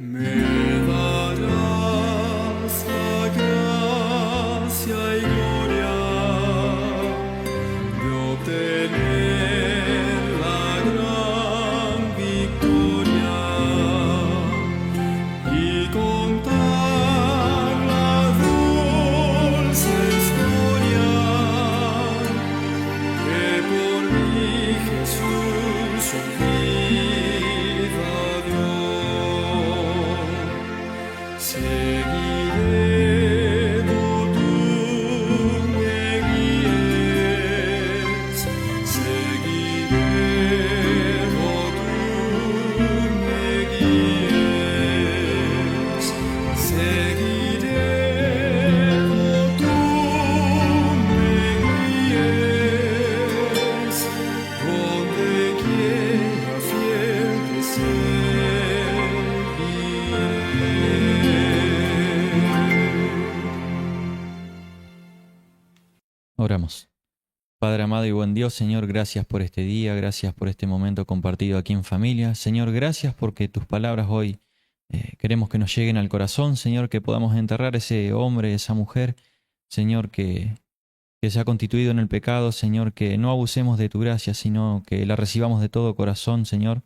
S9: me darás la gracia y gloria de obtener la gran victoria y contar la dulce historia que por mí Jesús su vida dio. Seguiré do tú me guíes, seguiré do tú me guíes, seguiré do tú me guíes, donde quiera fiel te
S2: Oramos. Padre amado y buen Dios, Señor, gracias por este día, gracias por este momento compartido aquí en familia. Señor, gracias porque tus palabras hoy queremos que nos lleguen al corazón, Señor, que podamos enterrar ese hombre, esa mujer, Señor, que se ha constituido en el pecado, Señor, que no abusemos de tu gracia, sino que la recibamos de todo corazón, Señor,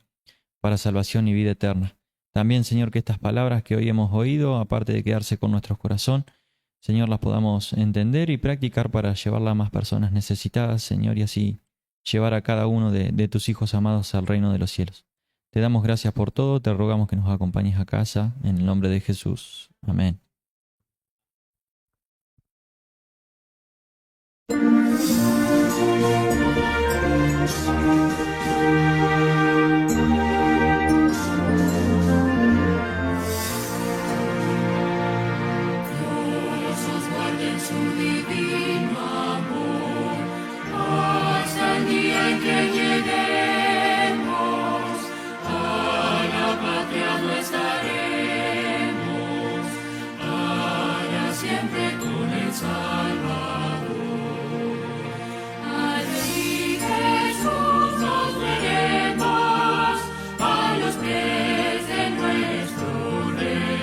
S2: para salvación y vida eterna. También, Señor, que estas palabras que hoy hemos oído, aparte de quedarse con nuestro corazón, Señor, las podamos entender y practicar para llevarla a más personas necesitadas, Señor, y así llevar a cada uno de tus hijos amados al reino de los cielos. Te damos gracias por todo, te rogamos que nos acompañes a casa, en el nombre de Jesús. Amén.
S10: Dios os guarde en su divino amor, hasta el día en que lleguemos a la patria donde estaremos, para siempre con el Salvador. Allí Jesús nos veremos, a los pies de nuestro Rey.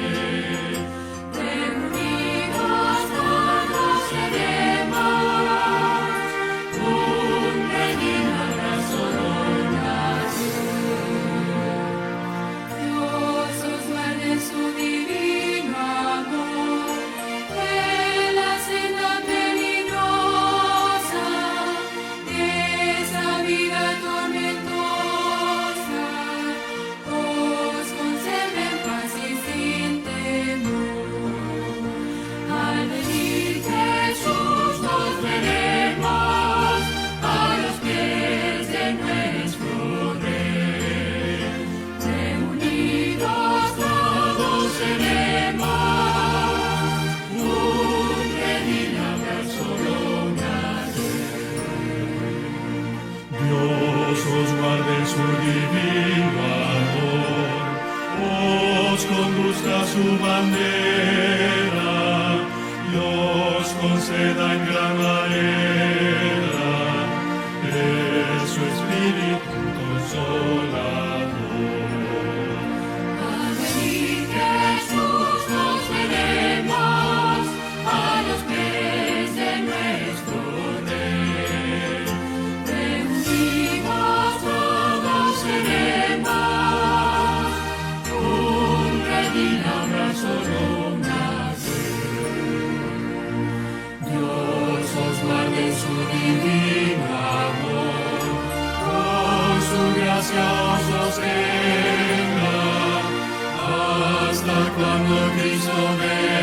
S10: Reunidos todos seremos, un redil abrazo nos Dios os guarde en su divino amor, en la senda peligrosa de esa vida tormentosa, os conserve en paz y sin temor. Al venir Jesús nos veremos, a los pies de nuestro Rey. Reunidos todos seremos, un redil abrazo
S9: Dios os guarde en su divino amor, os conduzca a su bandera y os conceda en gran manera de su espíritu consolador.
S10: Al venir Jesús nos veremos, a los pies de nuestro Rey. Reunidos todos seremos, un redil abrazo Dios os guarde en su divino amor, con su gracia os sostenga, hasta cuando Cristo venga.